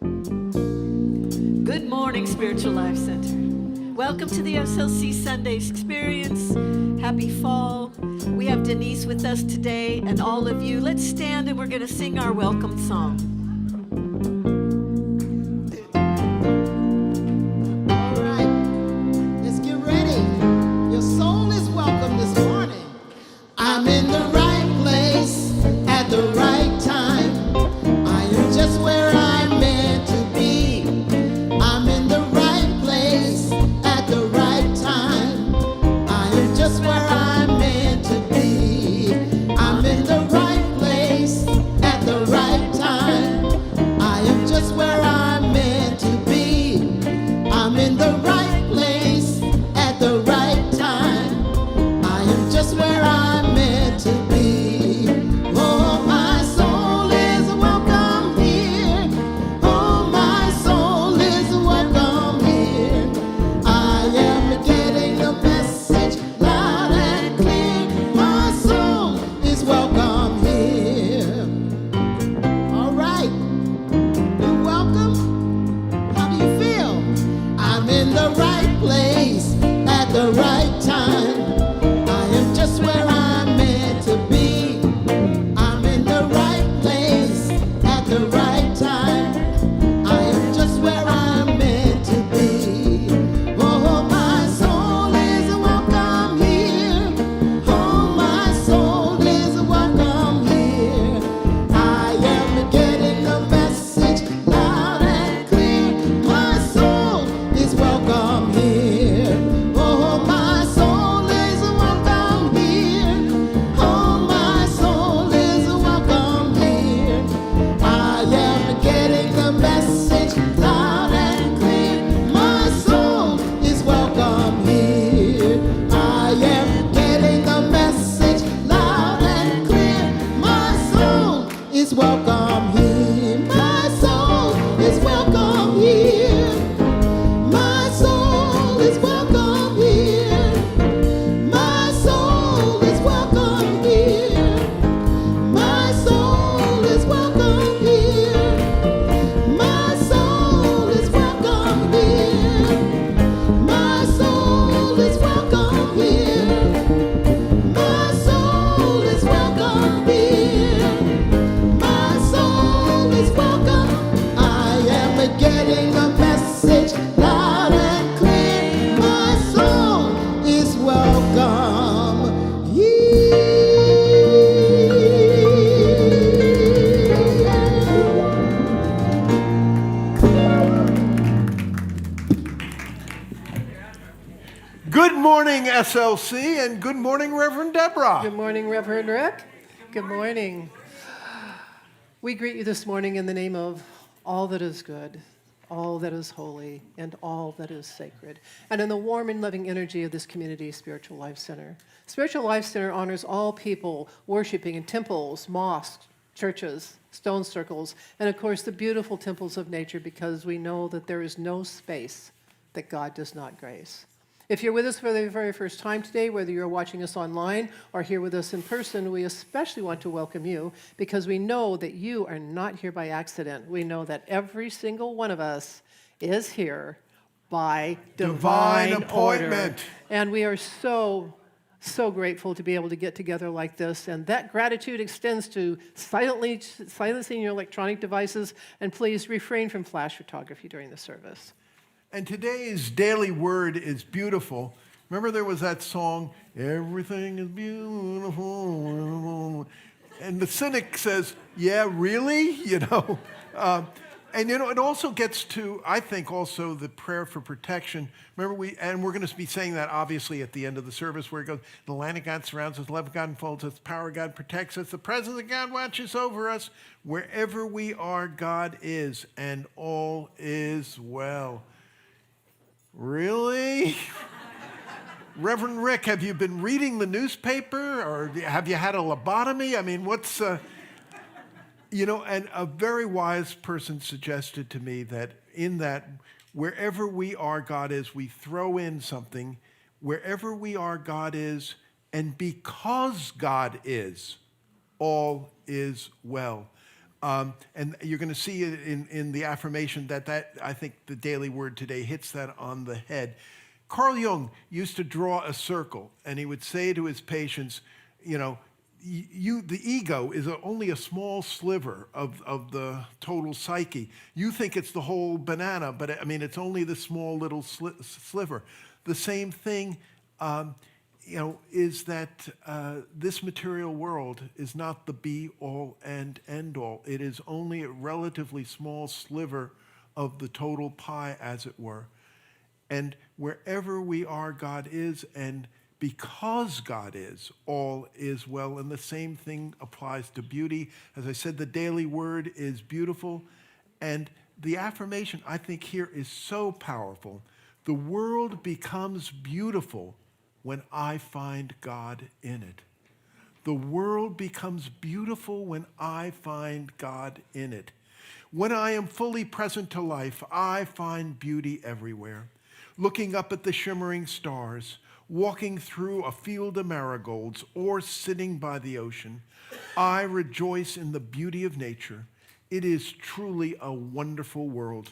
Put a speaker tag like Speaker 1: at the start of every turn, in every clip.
Speaker 1: Good morning, Spiritual Life Center. Welcome to the SLC Sunday Experience. Happy fall. We have Denise with us today, and all of you. Let's stand and we're going to sing our welcome song.
Speaker 2: All right, let's get ready. Your soul is welcome this morning. I'm in the right place at the right time. I am just where I'm meant to be. I'm in the right place at the right time. I am just where I'm meant to be. I'm in the right place at the right time. I am just where I'm meant to be. I'm in the right place at the right time. I am just where I'm meant to be. Oh, my soul is welcome here. Oh, my soul is welcome here. I am getting the message loud and clear. My soul is welcome here. All right, you're welcome. How do you feel? I'm in the right place at the right time. I am just where I'm meant to be. I'm in the right place at the right time. I am just where I'm meant to be. Oh, my soul is welcome here. Oh, my soul is welcome here. I am getting the message loud and clear. My soul is welcome here. Oh, my soul is welcome here. Oh, my soul is welcome here. I am getting the message loud and clear. My soul is welcome here. I am getting the message loud and clear. My soul is welcome here. My soul is welcome here. My soul is welcome here. My soul is welcome here. My soul is welcome here. My soul is welcome here. My soul is welcome here. My soul is welcome here. My soul is welcome. I am getting a message loud and clear. My soul is welcome here.
Speaker 3: Good morning, SLC, and good morning, Reverend Deborah.
Speaker 4: Good morning, Reverend Rick. Good morning. We greet you this morning in the name of all that is good, all that is holy, and all that is sacred, and in the warm and loving energy of this community, Spiritual Life Center. Spiritual Life Center honors all people worshiping in temples, mosques, churches, stone circles, and of course the beautiful temples of nature, because we know that there is no space that God does not grace. If you're with us for the very first time today, whether you're watching us online or here with us in person, we especially want to welcome you because we know that you are not here by accident. We know that every single one of us is here by divine
Speaker 3: appointment.
Speaker 4: order. And we are so grateful to be able to get together like this. And that gratitude extends to silencing your electronic devices, and please refrain from flash photography during the service.
Speaker 3: And today's daily word is beautiful. Remember there was that song, everything is beautiful. And the cynic says, yeah, really? And it also gets to, I think, also the prayer for protection. Remember, we're going to be saying that obviously at the end of the service, where it goes, the land of God surrounds us, the love of God enfolds us, the power of God protects us, the presence of God watches over us. Wherever we are, God is, and all is well. Really? Reverend Rick, have you been reading the newspaper, or have you had a lobotomy? I mean, what's... and a very wise person suggested to me that in that, wherever we are, God is, we throw in something, wherever we are, God is, and because God is, all is well. And you're going to see it in the affirmation that I think the daily word today hits that on the head. Carl Jung used to draw a circle, and he would say to his patients, the ego is only a small sliver of the total psyche. You think it's the whole banana, but it's only the small little sliver. The same thing, is that this material world is not the be-all and end-all. It is only a relatively small sliver of the total pie, as it were. And wherever we are, God is, and because God is, all is well. And the same thing applies to beauty. As I said, the daily word is beautiful. And the affirmation, I think, here is so powerful. The world becomes beautiful when I find God in it. The world becomes beautiful when I find God in it. When I am fully present to life, I find beauty everywhere. Looking up at the shimmering stars, walking through a field of marigolds, or sitting by the ocean, I rejoice in the beauty of nature. It is truly a wonderful world.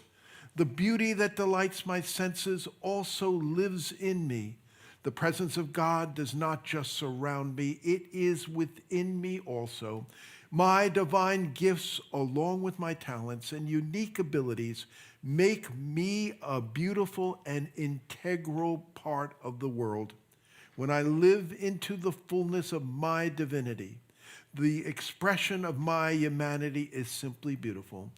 Speaker 3: The beauty that delights my senses also lives in me. The presence of God does not just surround me, it is within me also. My divine gifts, along with my talents and unique abilities, make me a beautiful and integral part of the world. When I live into the fullness of my divinity, the expression of my humanity is simply beautiful.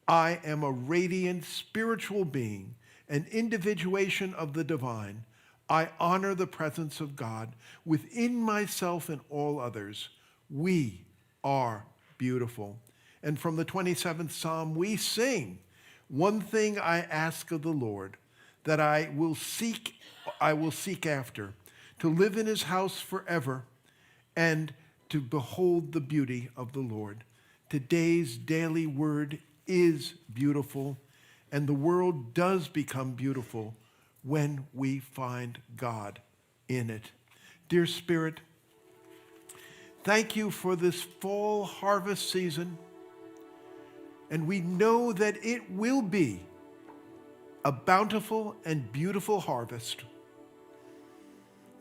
Speaker 3: I am a radiant spiritual being, an individuation of the divine. I honor the presence of God within myself and all others. We are beautiful. And from the 27th Psalm, we sing, one thing I ask of the Lord, that I will seek after, to live in his house forever and to behold the beauty of the Lord. Today's daily word is beautiful, and the world does become beautiful when we find God in it. Dear Spirit, thank you for this fall harvest season, and we know that it will be a bountiful and beautiful harvest.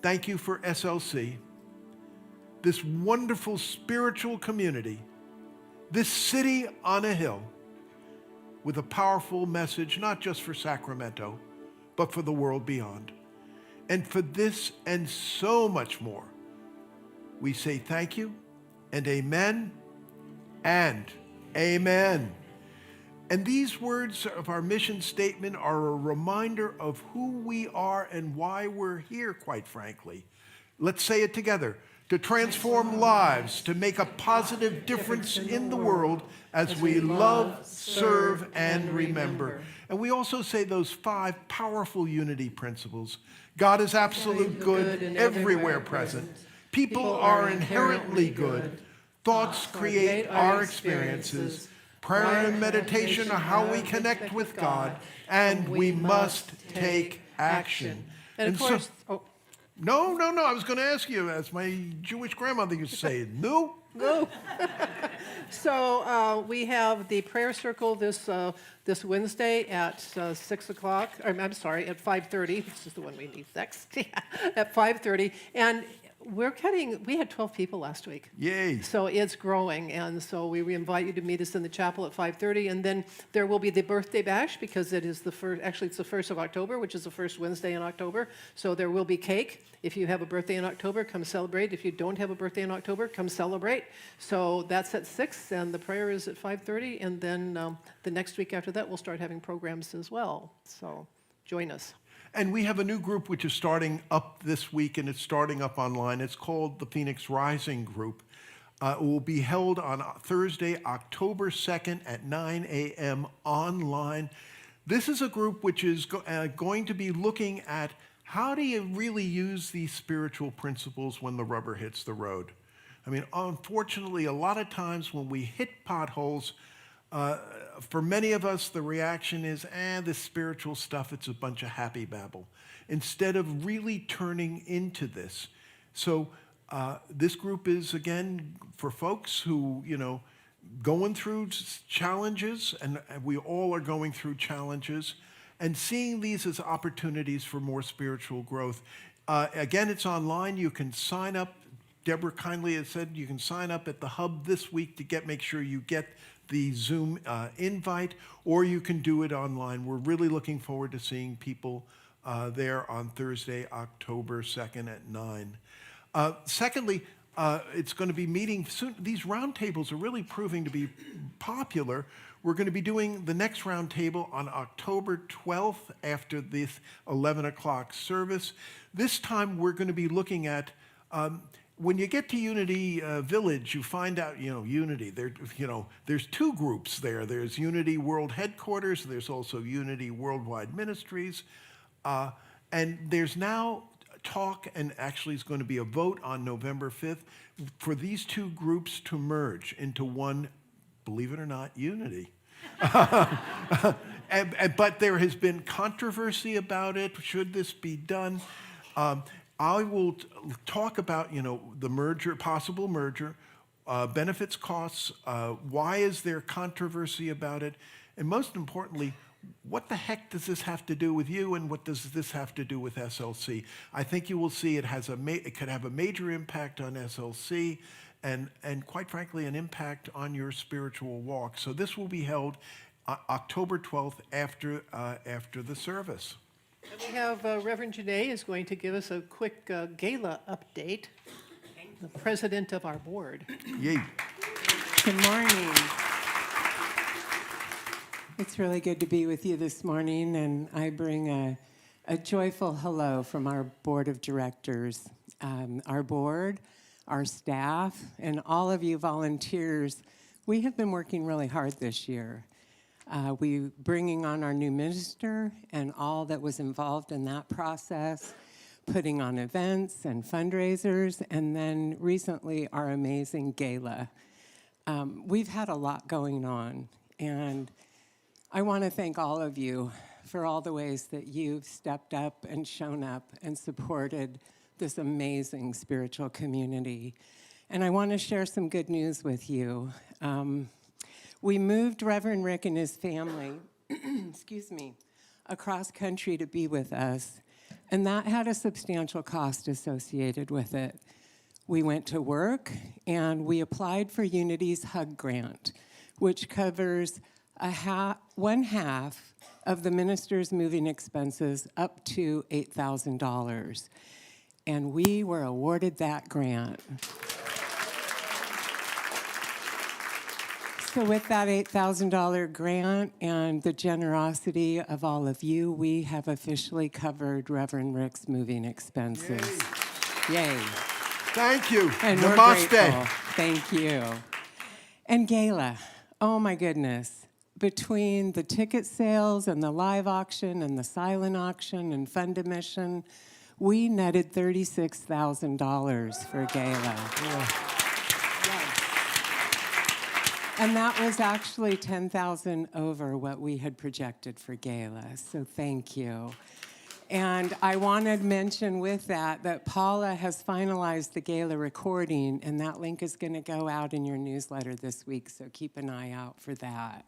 Speaker 3: Thank you for SLC, this wonderful spiritual community, this city on a hill with a powerful message, not just for Sacramento, but for the world beyond. And for this and so much more, we say thank you and amen and amen. And these words of our mission statement are a reminder of who we are and why we're here, quite frankly. Let's say it together. To transform lives, to make a positive difference in the world as we love, serve, and remember. And we also say those 5 powerful unity principles. God is absolute good and everywhere present. People are inherently good. Thoughts create our experiences. Prayer and meditation are how we connect with God, and we must take action.
Speaker 4: And of course,
Speaker 3: No, I was going to ask you, as my Jewish grandmother used to say, no?
Speaker 4: No. So we have the prayer circle this Wednesday at 6 o'clock. I'm sorry, at 5:30. This is the one we need next. At 5:30, and we had 12 people last week.
Speaker 3: Yay.
Speaker 4: So it's growing, and so we invite you to meet us in the chapel at 5:30, and then there will be the birthday bash because it is the first, actually it's the 1st of October, which is the first Wednesday in October, so there will be cake. If you have a birthday in October, come celebrate. If you don't have a birthday in October, come celebrate. So that's at 6, and the prayer is at 5:30, and then the next week after that, we'll start having programs as well, so join us.
Speaker 3: And we have a new group which is starting up this week, and it's starting up online. It's called the Phoenix Rising Group. It will be held on Thursday, October 2nd at 9 a.m. online. This is a group which is going to be looking at how do you really use these spiritual principles when the rubber hits the road. I mean, unfortunately, a lot of times when we hit potholes, for many of us, the reaction is, this spiritual stuff, it's a bunch of happy babble, instead of really turning into this. So this group is, again, for folks who, going through challenges, and we all are going through challenges, and seeing these as opportunities for more spiritual growth. Again, it's online. You can sign up. Deborah kindly has said you can sign up at the hub this week to make sure you get the Zoom invite, or you can do it online. We're really looking forward to seeing people there on Thursday, October 2nd at 9. Secondly, it's going to be meeting soon. These roundtables are really proving to be popular. We're going to be doing the next roundtable on October 12th after this 11 o'clock service. This time we're going to be looking at when you get to Unity Village, you find out, Unity. There's two groups there. There's Unity World Headquarters. There's also Unity Worldwide Ministries. And there's now talk, and actually is going to be a vote on November 5th, for these two groups to merge into one, believe it or not, Unity. But there has been controversy about it. Should this be done? I will talk about, the merger, possible merger, benefits, costs, why is there controversy about it, and most importantly, what the heck does this have to do with you, and what does this have to do with SLC? I think you will see it could have a major impact on SLC, and quite frankly, an impact on your spiritual walk. So this will be held October 12th after the service.
Speaker 4: And we have Reverend Janée is going to give us a quick gala update, the president of our board.
Speaker 3: Yay.
Speaker 5: Good morning. It's really good to be with you this morning, and I bring a joyful hello from our board of directors. Our board, our staff, and all of you volunteers, we have been working really hard this year. We bringing on our new minister and all that was involved in that process, putting on events and fundraisers, and then recently our amazing gala. We've had a lot going on, and I want to thank all of you for all the ways that you've stepped up and shown up and supported this amazing spiritual community. And I want to share some good news with you. We moved Reverend Rick and his family, across country to be with us, and that had a substantial cost associated with it. We went to work, and we applied for Unity's HUG grant, which covers one half of the minister's moving expenses up to $8,000. And we were awarded that grant. So with that $8,000 grant and the generosity of all of you, we have officially covered Reverend Rick's moving expenses. Yay.
Speaker 3: Thank you.
Speaker 5: And
Speaker 3: Namaste.
Speaker 5: we're grateful. Thank you. And gala, oh my goodness. Between the ticket sales and the live auction and the silent auction and fund admission, we netted $36,000 for gala.
Speaker 3: Yeah.
Speaker 5: And that was actually $10,000 over what we had projected for gala, so thank you. And I want to mention with that Paula has finalized the gala recording, and that link is going to go out in your newsletter this week, so keep an eye out for that.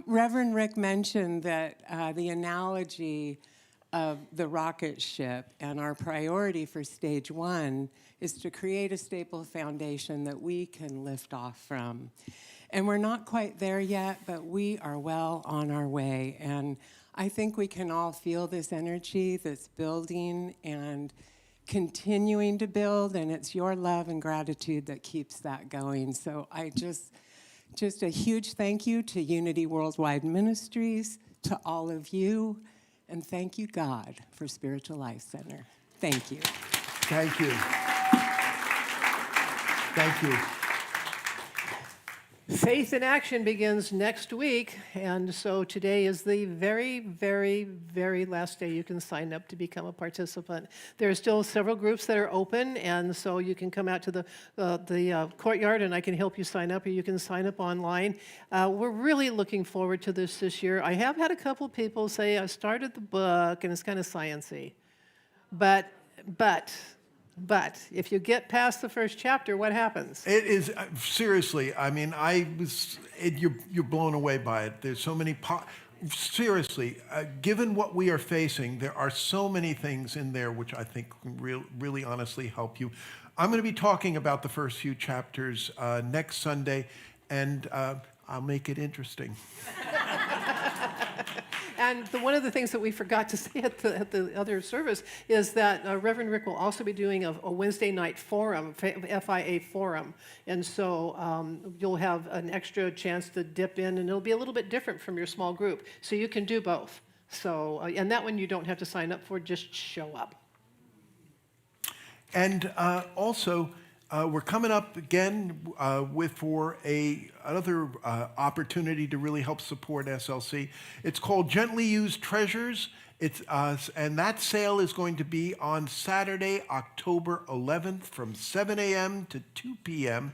Speaker 5: Reverend Rick mentioned that the analogy of the rocket ship, and our priority for stage one is to create a stable foundation that we can lift off from. And we're not quite there yet, but we are well on our way. And I think we can all feel this energy that's building and continuing to build, and it's your love and gratitude that keeps that going. So I just a huge thank you to Unity Worldwide Ministries, to all of you, and thank you, God, for Spiritual Life Center. Thank you.
Speaker 3: Thank you. Thank you.
Speaker 4: Faith in Action begins next week, and so today is the very, very, very last day you can sign up to become a participant. There are still several groups that are open, and so you can come out to the courtyard, and I can help you sign up, or you can sign up online. We're really looking forward to this year. I have had a couple people say, I started the book, and it's kind of science-y. But But if you get past the first chapter, what happens?
Speaker 3: It is, seriously, I mean, you're blown away by it. There's so many, seriously, given what we are facing, there are so many things in there which I think can really honestly help you. I'm going to be talking about the first few chapters next Sunday, and I'll make it interesting.
Speaker 4: And one of the things that we forgot to say at the other service is that Reverend Rick will also be doing a Wednesday night forum, FIA forum. And so you'll have an extra chance to dip in, and it'll be a little bit different from your small group. So you can do both. So, and that one you don't have to sign up for, just show up. And
Speaker 3: also, we're coming up again for another opportunity to really help support SLC. It's called Gently Used Treasures. And that sale is going to be on Saturday, October 11th from 7 a.m. to 2 p.m.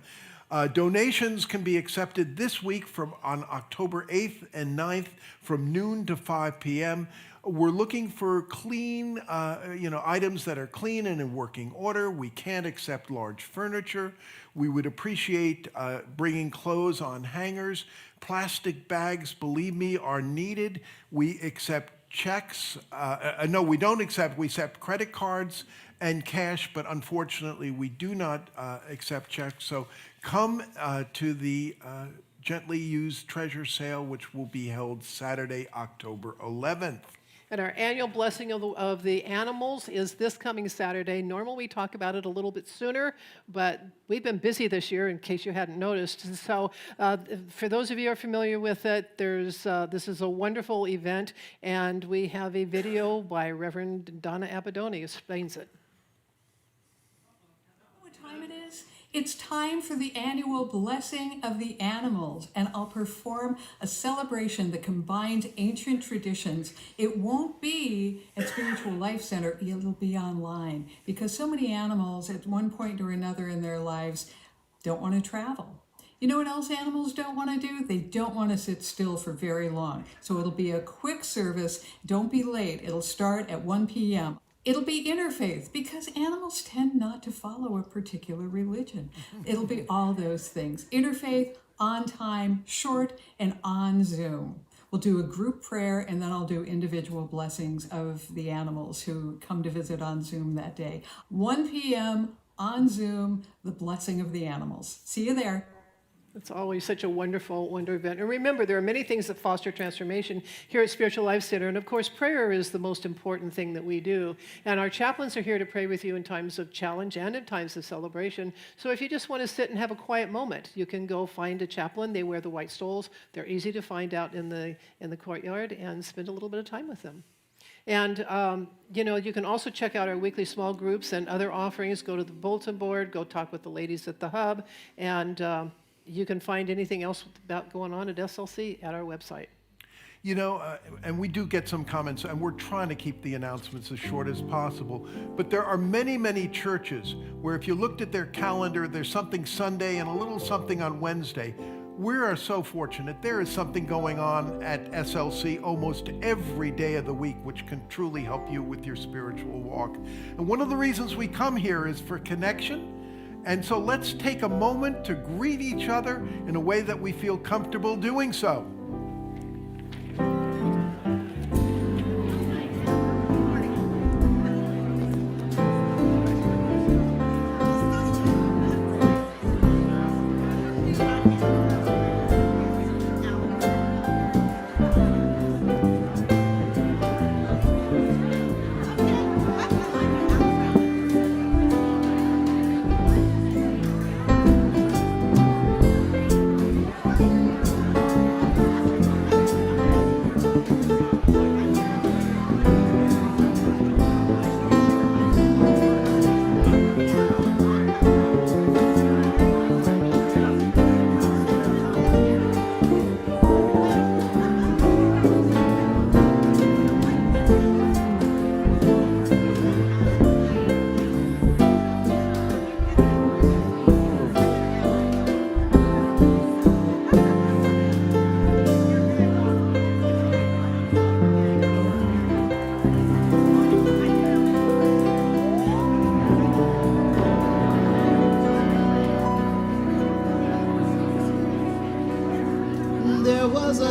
Speaker 3: Donations can be accepted this week on October 8th and 9th from noon to 5 p.m. We're looking for clean, items that are clean and in working order. We can't accept large furniture. We would appreciate bringing clothes on hangers. Plastic bags, believe me, are needed. We accept checks. No, we don't accept. We accept credit cards and cash, but unfortunately, we do not accept checks. So come to the Gently Used Treasure Sale, which will be held Saturday, October 11th.
Speaker 4: And our annual blessing of the animals is this coming Saturday. Normally we talk about it a little bit sooner, but we've been busy this year, in case you hadn't noticed. So for those of you who are familiar with it, this is a wonderful event, and we have a video by Reverend Donna Abadoni who explains it.
Speaker 6: What time it is? It's time for the annual blessing of the animals, and I'll perform a celebration that combines ancient traditions. It won't be at Spiritual Life Center, it'll be online, because so many animals at one point or another in their lives don't want to travel. You know what else animals don't want to do? They don't want to sit still for very long. So it'll be a quick service. Don't be late. It'll start at 1 p.m. It'll be interfaith, because animals tend not to follow a particular religion. It'll be all those things. Interfaith, on time, short, and on Zoom. We'll do a group prayer, and then I'll do individual blessings of the animals who come to visit on Zoom that day. 1 p.m. on Zoom, the blessing of the animals. See you there.
Speaker 4: It's always such a wonderful event. And remember, there are many things that foster transformation here at Spiritual Life Center. And of course, prayer is the most important thing that we do. And our chaplains are here to pray with you in times of challenge and in times of celebration. So if you just want to sit and have a quiet moment, you can go find a chaplain. They wear the white stoles. They're easy to find out in the courtyard, and spend a little bit of time with them. And, you can also check out our weekly small groups and other offerings. Go to the bulletin board, go talk with the ladies at the hub, and you can find anything else about going on at SLC at our website.
Speaker 3: And we do get some comments, and we're trying to keep the announcements as short as possible. But there are many, many churches where if you looked at their calendar, there's something Sunday and a little something on Wednesday. We are so fortunate. There is something going on at SLC almost every day of the week, which can truly help you with your spiritual walk. And one of the reasons we come here is for connection. And so let's take a moment to greet each other in a way that we feel comfortable doing so.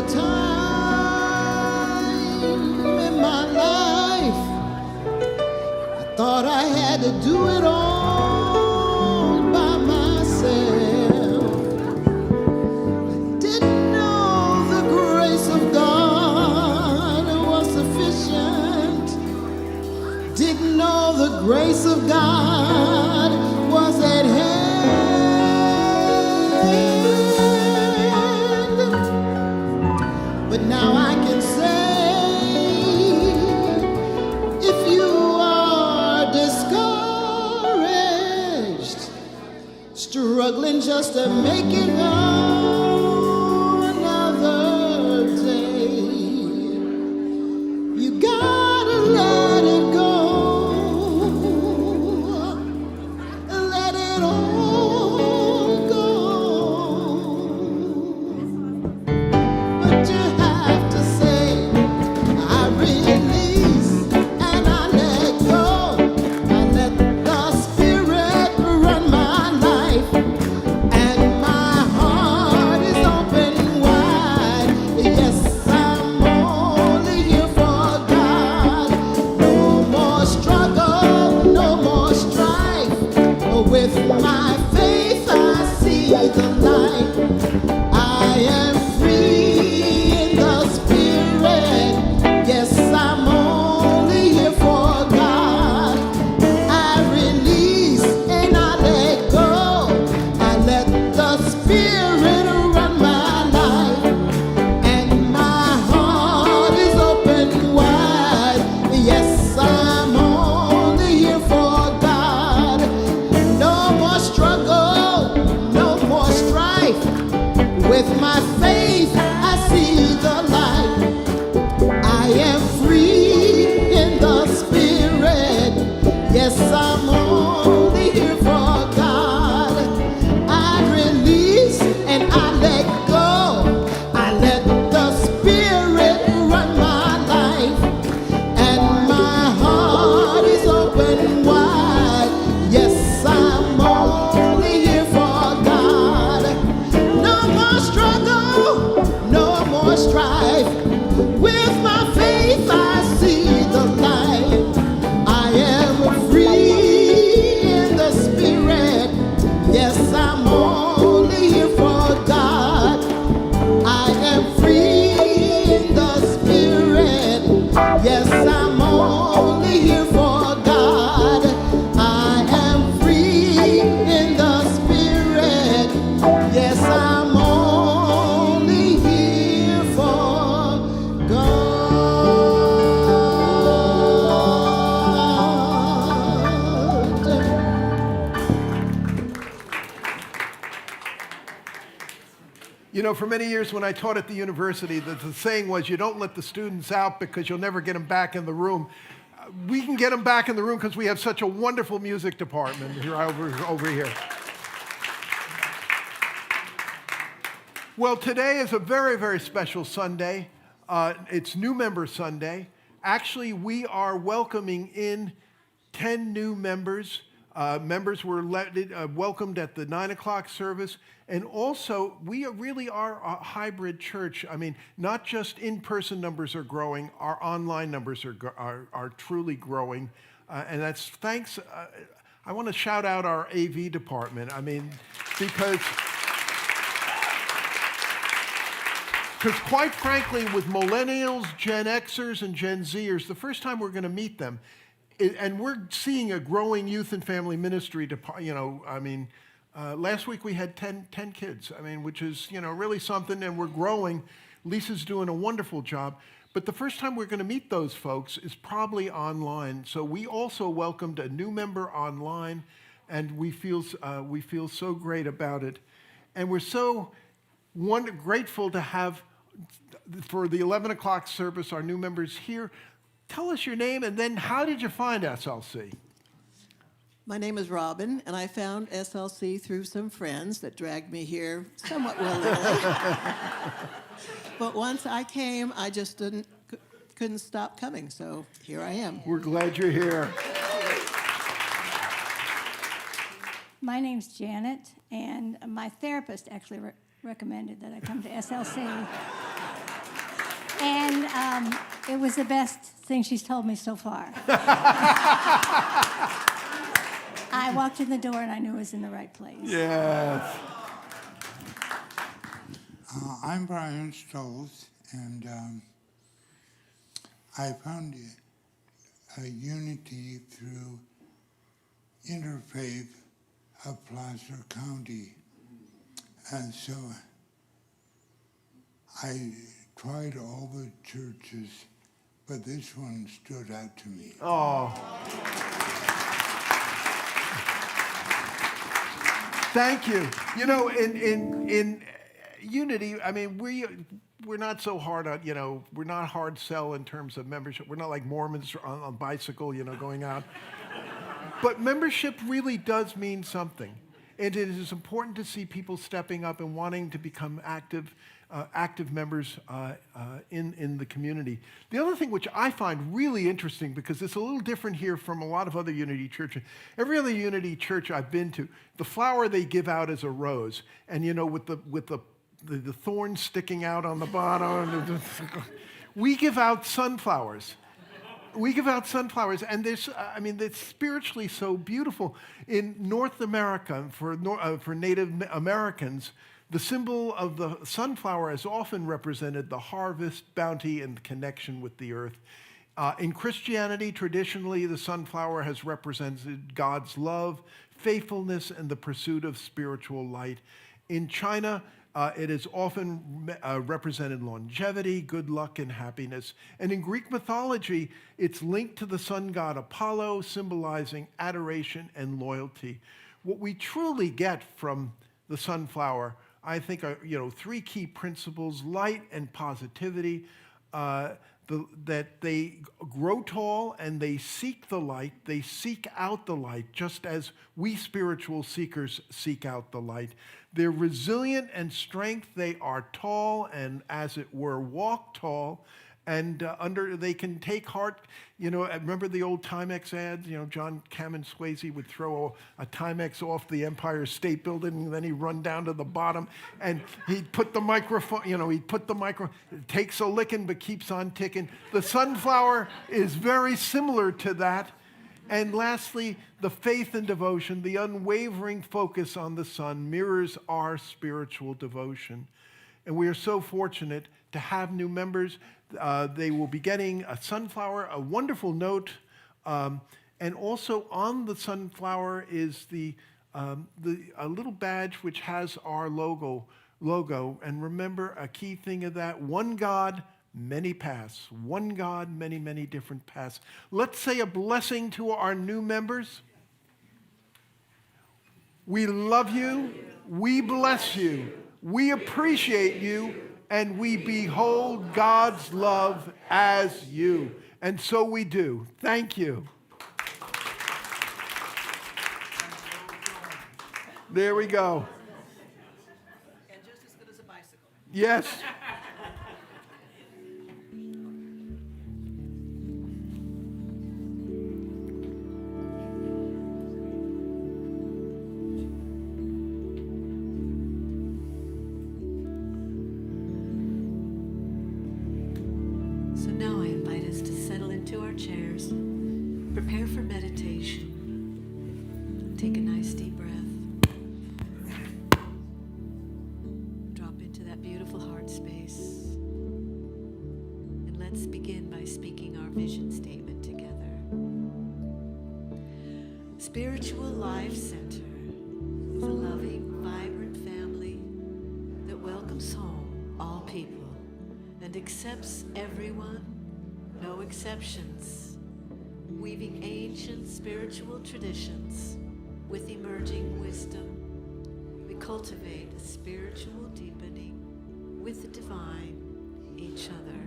Speaker 2: a time in my life I thought I had to do it all by myself. I didn't know the grace of God was sufficient. Didn't know the grace of God was at hand. But now I can say, if you are discouraged, struggling just to make it another day, you gotta let it go. Let it all go. But you have to say, I release and I let go. I let the Spirit run my life, and my heart is open wide. Yes, I'm only here for God. No more struggle, no more strife. With my faith, I see the light. I am free in the Spirit. Yes, I'm only here for God. I release and I let go. I let the Spirit run my life, and my heart is open wide. Yes, I'm only here for God. No more struggle, no more strife. With my faith, I see the light. I am free in the Spirit. Yes, I'm only here for God. I release and I let go. I let the Spirit run my life, and my heart is open wide. Yes, I'm only here for God. No more struggle, no more strife. With my faith, I see the light. I am free in the Spirit. Yes, I'm only here for God. I am free in the Spirit. Yes, I'm only here for God. I am free in the Spirit. Yes, I'm only here for God.
Speaker 3: You know, for many years when I taught at the university, the saying was, you don't let the students out because you'll never get them back in the room. We can get them back in the room because we have such a wonderful music department here over here. Well, today is a very, very special Sunday. It's New Member Sunday. Actually, we are welcoming in 10 new members. Members were welcomed at the 9 o'clock service. And also, we really are a hybrid church. I mean, not just in-person numbers are growing, our online numbers are truly growing. And that's thanks. I want to shout out our AV department. I mean, because quite frankly, with millennials, Gen Xers, and Gen Zers, the first time we're going to meet them, and we're seeing a growing youth and family ministry, last week we had 10 kids, which is, really something, and we're growing. Lisa's doing a wonderful job. But the first time we're going to meet those folks is probably online. So we also welcomed a new member online, and we feel so great about it. And we're so grateful to have, for the 11 o'clock service, our new members here. Tell us your name, and then how did you find SLC?
Speaker 7: My name is Robin, and I found SLC through some friends that dragged me here somewhat willingly. But once I came, I just couldn't stop coming, so here I am.
Speaker 3: We're glad you're here.
Speaker 8: My name's Janet, and my therapist actually recommended that I come to SLC. And it was the best thing she's told me so far. I walked in the door and I knew I was in the right place.
Speaker 3: Yes.
Speaker 9: I'm Brian Stoltz, and I found a unity through interfaith of Placer County. And so I tried all the churches, but this one stood out to me.
Speaker 3: Oh. Thank you. You know, in unity, I mean, we're not so hard on, you know, we're not hard sell in terms of membership. We're not like Mormons on bicycle, you know, going out. But membership really does mean something. And it is important to see people stepping up and wanting to become active members in the community. The other thing which I find really interesting, because it's a little different here from a lot of other Unity churches. Every other Unity church I've been to, the flower they give out is a rose, and you know, with the thorns sticking out on the bottom. We give out sunflowers. We give out sunflowers, and this, I mean, it's spiritually so beautiful. In North America, for Native Americans, the symbol of the sunflower has often represented the harvest, bounty, and connection with the earth. In Christianity, traditionally, the sunflower has represented God's love, faithfulness, and the pursuit of spiritual light. In China, it has often represented longevity, good luck, and happiness. And in Greek mythology, it's linked to the sun god Apollo, symbolizing adoration and loyalty. What we truly get from the sunflower, I think, are, you know, three key principles: light and positivity, that they grow tall and they seek the light, they seek out the light, just as we spiritual seekers seek out the light. They're resilient and strength, they are tall and, as it were, walk tall, and they can take heart. You know, remember the old Timex ads? You know, John Cameron Swayze would throw a Timex off the Empire State Building, and then he'd run down to the bottom, and he'd put the microphone, you know, it takes a licking but keeps on ticking. The sunflower is very similar to that. And lastly, the faith and devotion, the unwavering focus on the sun mirrors our spiritual devotion. And we are so fortunate to have new members. They will be getting a sunflower, a wonderful note, and also on the sunflower is a little badge which has our logo. And remember, a key thing of that: one God, many paths. One God, many, many different paths. Let's say a blessing to our new members. We love you. We bless you. We appreciate you. And we behold God's love as you. And so we do. Thank you. There we go.
Speaker 1: And just as good as a bicycle.
Speaker 3: Yes.
Speaker 1: So now I invite us to settle into our chairs, prepare for meditation. Take a nice deep breath. Drop into that beautiful heart space. And let's begin by speaking our vision statement together. Spiritual Life Center is a loving, vibrant family that welcomes home all people and accepts everyone, no exceptions, weaving ancient spiritual traditions with emerging wisdom. We cultivate a spiritual deepening with the divine, each other,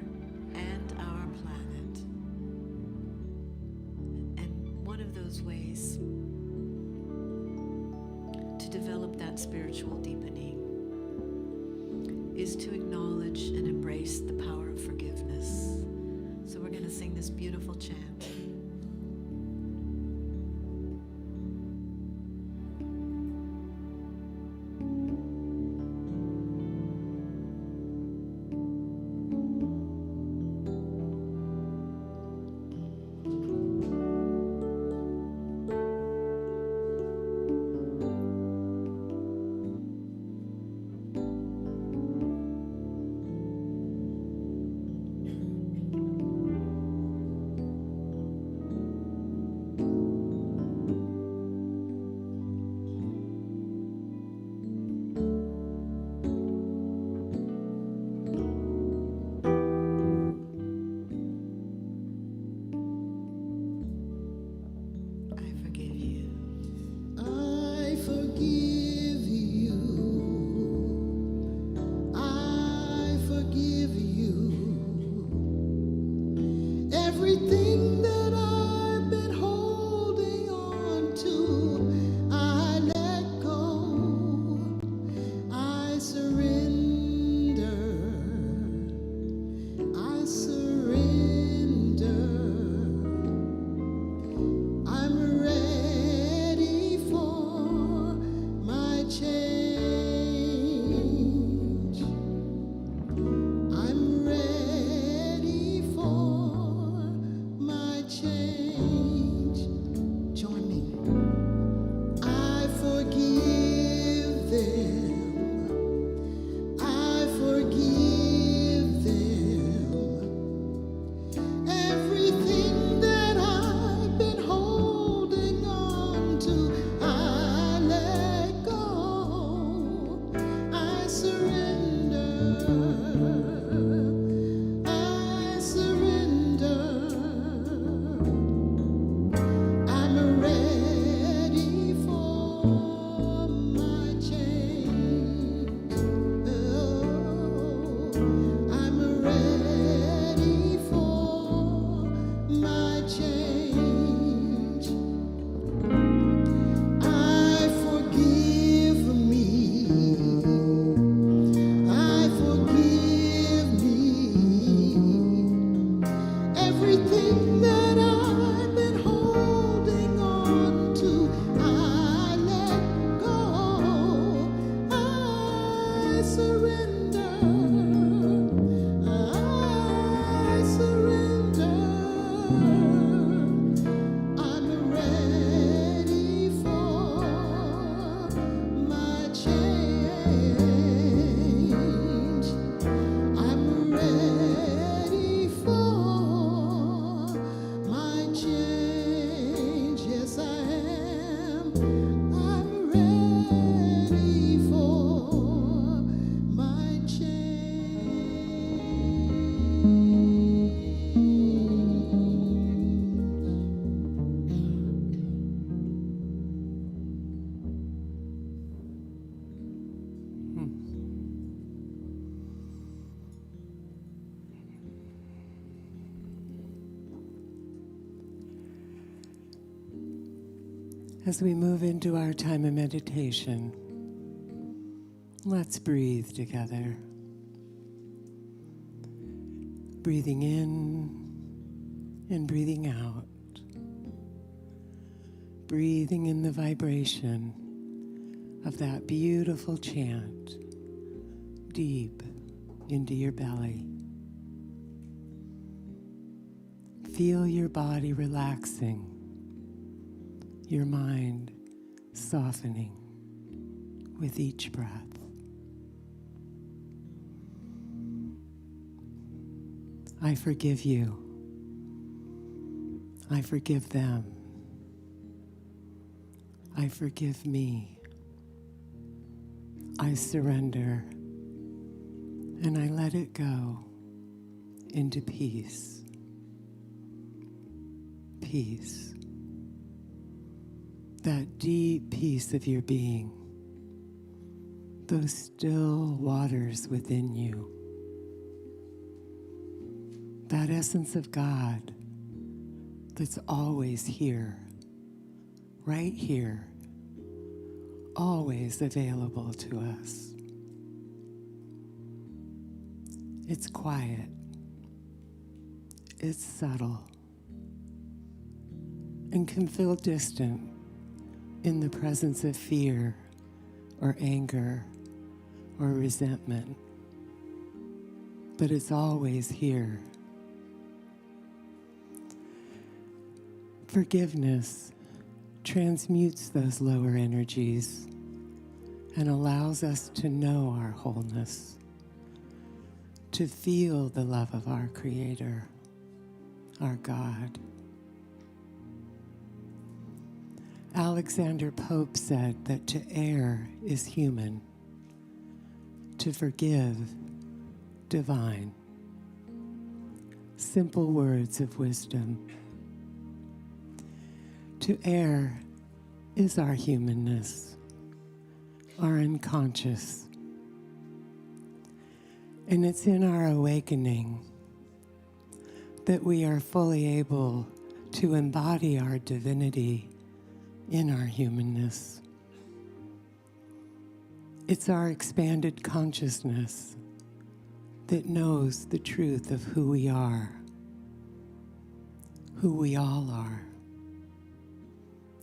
Speaker 1: and our planet. And one of those ways to develop that spiritual deepening is to acknowledge and embrace the power of forgiveness. So we're going to sing this beautiful chant.
Speaker 5: As we move into our time of meditation, let's breathe together. Breathing in and breathing out. Breathing in the vibration of that beautiful chant deep into your belly. Feel your body relaxing, your mind softening with each breath. I forgive you. I forgive them. I forgive me. I surrender, and I let it go into peace. Peace. That deep peace of your being, those still waters within you, that essence of God that's always here, right here, always available to us. It's quiet, it's subtle, and can feel distant in the presence of fear or anger or resentment, but it's always here. Forgiveness transmutes those lower energies and allows us to know our wholeness, to feel the love of our Creator, our God. Alexander Pope said that to err is human, to forgive, divine. Simple words of wisdom. To err is our humanness, our unconscious. And it's in our awakening that we are fully able to embody our divinity in our humanness. It's our expanded consciousness that knows the truth of who we are, who we all are,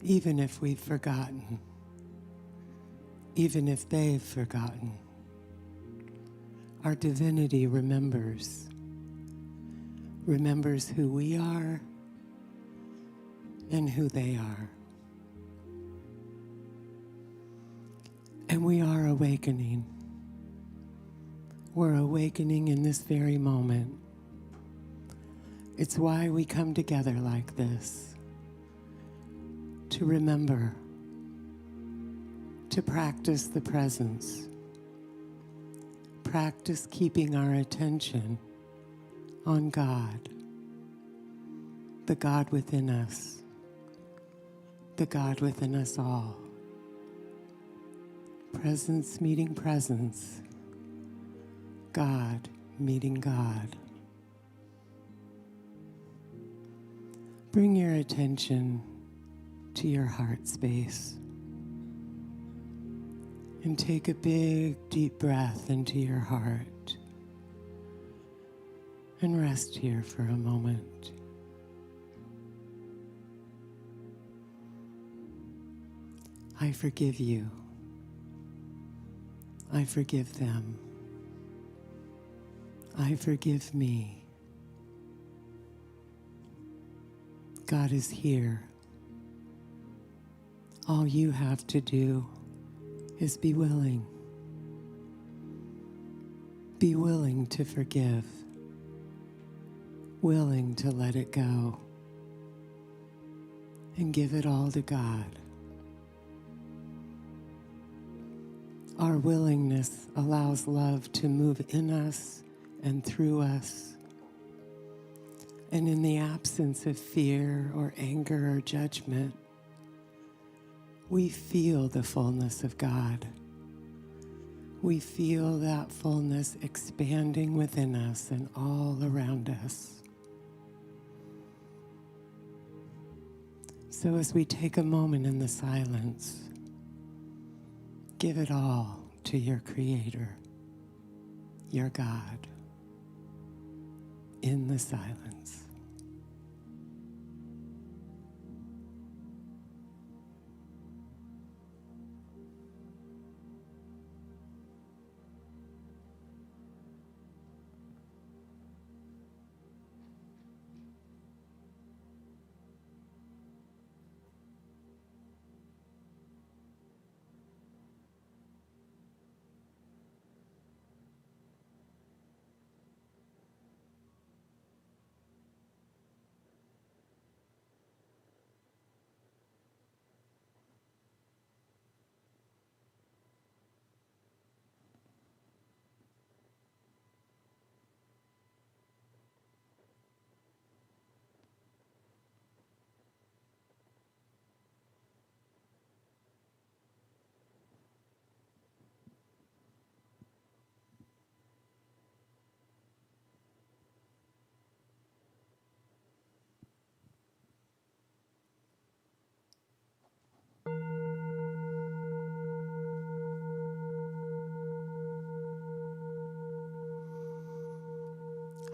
Speaker 5: even if we've forgotten, even if they've forgotten. Our divinity remembers who we are and who they are. And we are awakening. We're awakening in this very moment. It's why we come together like this, to remember, to practice the presence, practice keeping our attention on God, the God within us, the God within us all. Presence meeting presence, God meeting God. Bring your attention to your heart space and take a big, deep breath into your heart and rest here for a moment. I forgive you. I forgive them. I forgive me. God is here. All you have to do is be willing. Be willing to forgive. Willing to let it go. And give it all to God. Our willingness allows love to move in us and through us. And in the absence of fear or anger or judgment, we feel the fullness of God. We feel that fullness expanding within us and all around us. So as we take a moment in the silence, give it all to your Creator, your God, in the silence.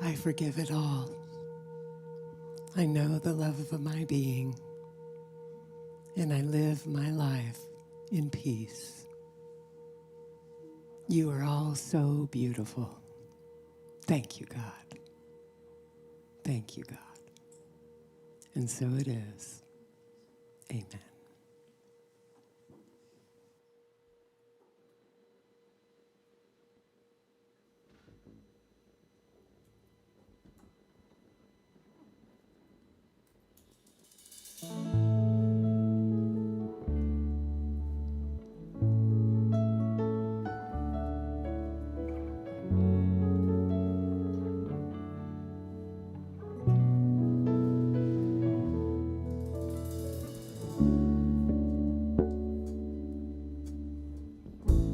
Speaker 5: I forgive it all. I know the love of my being, and I live my life in peace. You are all so beautiful. Thank you, God. Thank you, God. And so it is. Amen.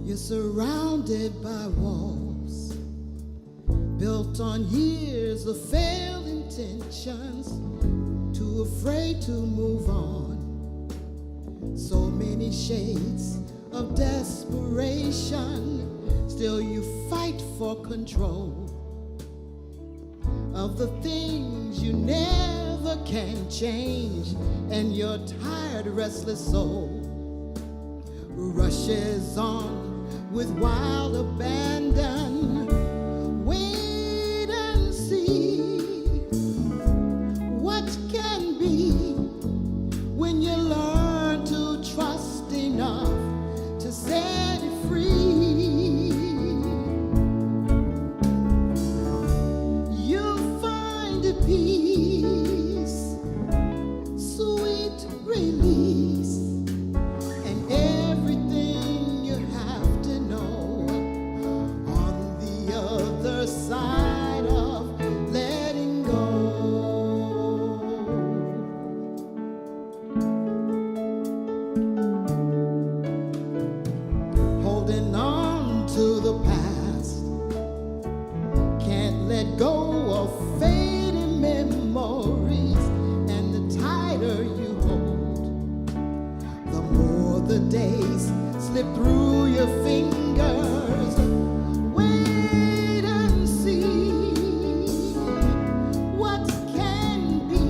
Speaker 2: You're surrounded by walls built on years of failed intentions, too afraid to move on. So many shades of desperation, still you fight for control of the things you never can change, and your tired, restless soul rushes on with wild abandon. Wait and see what can be when you learn to trust enough to set it free. You'll find a peace, sweet release, and everything you have to know on the other side of letting go. Holding on to the past, can't let go of fading memories, and the tighter you hold, the more the days slip through your fingers. Wait and see what can be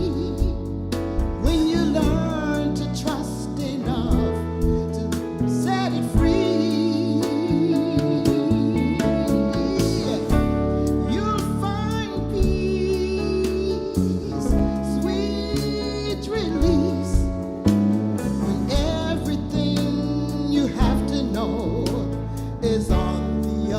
Speaker 2: when you learn to trust enough to set it free. You'll find peace, sweet release, when everything you have to know is on the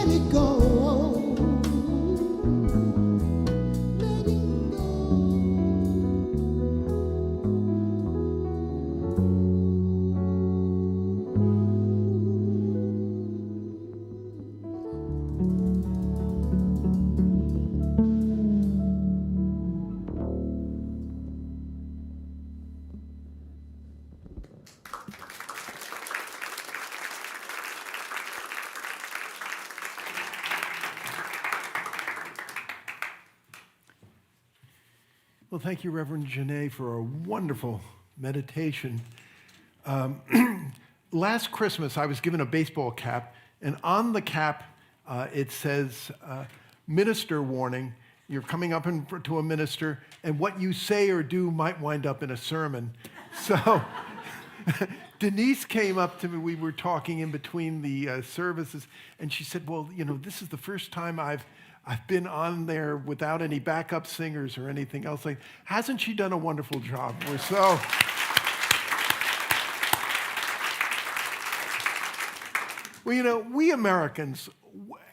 Speaker 2: let it go. Let it go.
Speaker 3: Well, thank you, Reverend Janée, for a wonderful meditation. Last Christmas, I was given a baseball cap, and on the cap, it says, minister warning. You're coming up to a minister, and what you say or do might wind up in a sermon. So Denise came up to me. We were talking in between the services, and she said, well, you know, this is the first time I've been on there without any backup singers or anything else. Like, hasn't she done a wonderful job? We're so... Well, you know, we Americans,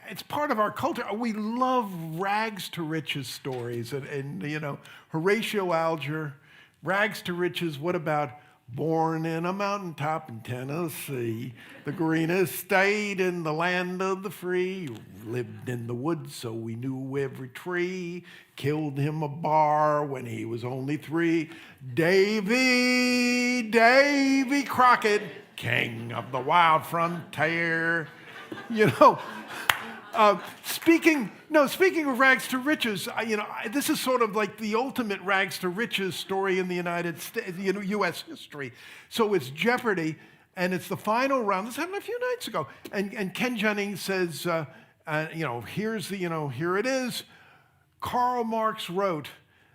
Speaker 3: it's part of our culture. We love rags to riches stories. And you know, Horatio Alger, rags to riches, what about born in a mountaintop in Tennessee, the greenest state in the land of the free, lived in the woods so we knew every tree, killed him a bar when he was only 3. Davy Crockett, king of the wild frontier. You know, speaking of rags to riches, this is sort of like the ultimate rags to riches story in the United States, U.S. history. So it's Jeopardy, and it's the final round. This happened a few nights ago, and Ken Jennings says, here it is. Karl Marx wrote,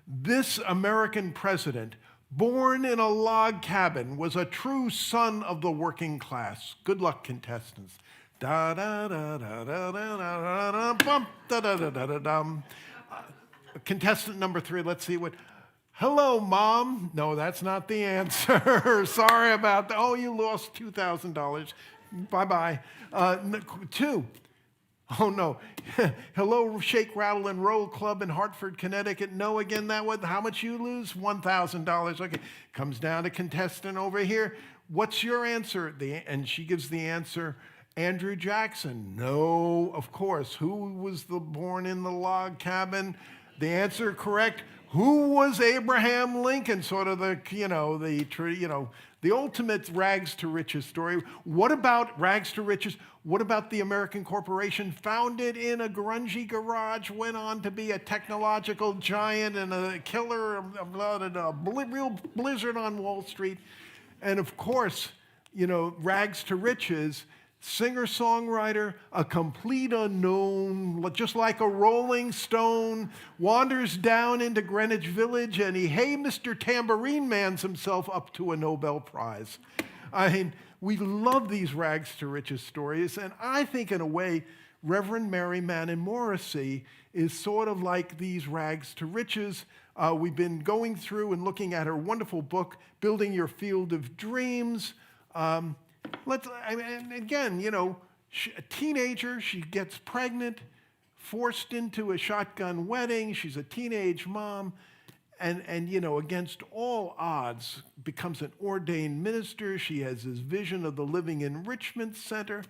Speaker 3: "This American president, born in a log cabin, was a true son of the working class." Good luck, contestants. Da da da da da da da da bump da da da da da dum. Contestant number 3. Let's see what. Hello, Mom. No, that's not the answer. Sorry about that. Oh, you lost $2,000. Bye-bye. 2. Oh, no. Hello, Shake, Rattle, and Roll Club in Hartford, Connecticut. No, again, that was how much you lose? $1,000. Okay. Comes down to contestant over here. What's your answer? And she gives the answer, Andrew Jackson. No, of course. Who was born in the log cabin? The answer correct. Who was Abraham Lincoln? Sort of the ultimate rags to riches story. What about rags to riches? What about the American corporation founded in a grungy garage, went on to be a technological giant and a killer, a real blizzard on Wall Street? And of course, rags to riches, singer-songwriter, a complete unknown, just like a rolling stone, wanders down into Greenwich Village and hey, Mr. Tambourine Man's himself up to a Nobel Prize. I mean, we love these rags to riches stories, and I think in a way, Reverend Mary Manon Morrissey is sort of like these rags to riches. We've been going through and looking at her wonderful book, Building Your Field of Dreams. A teenager, she gets pregnant, forced into a shotgun wedding. She's a teenage mom, and against all odds, becomes an ordained minister. She has this vision of the Living Enrichment Center,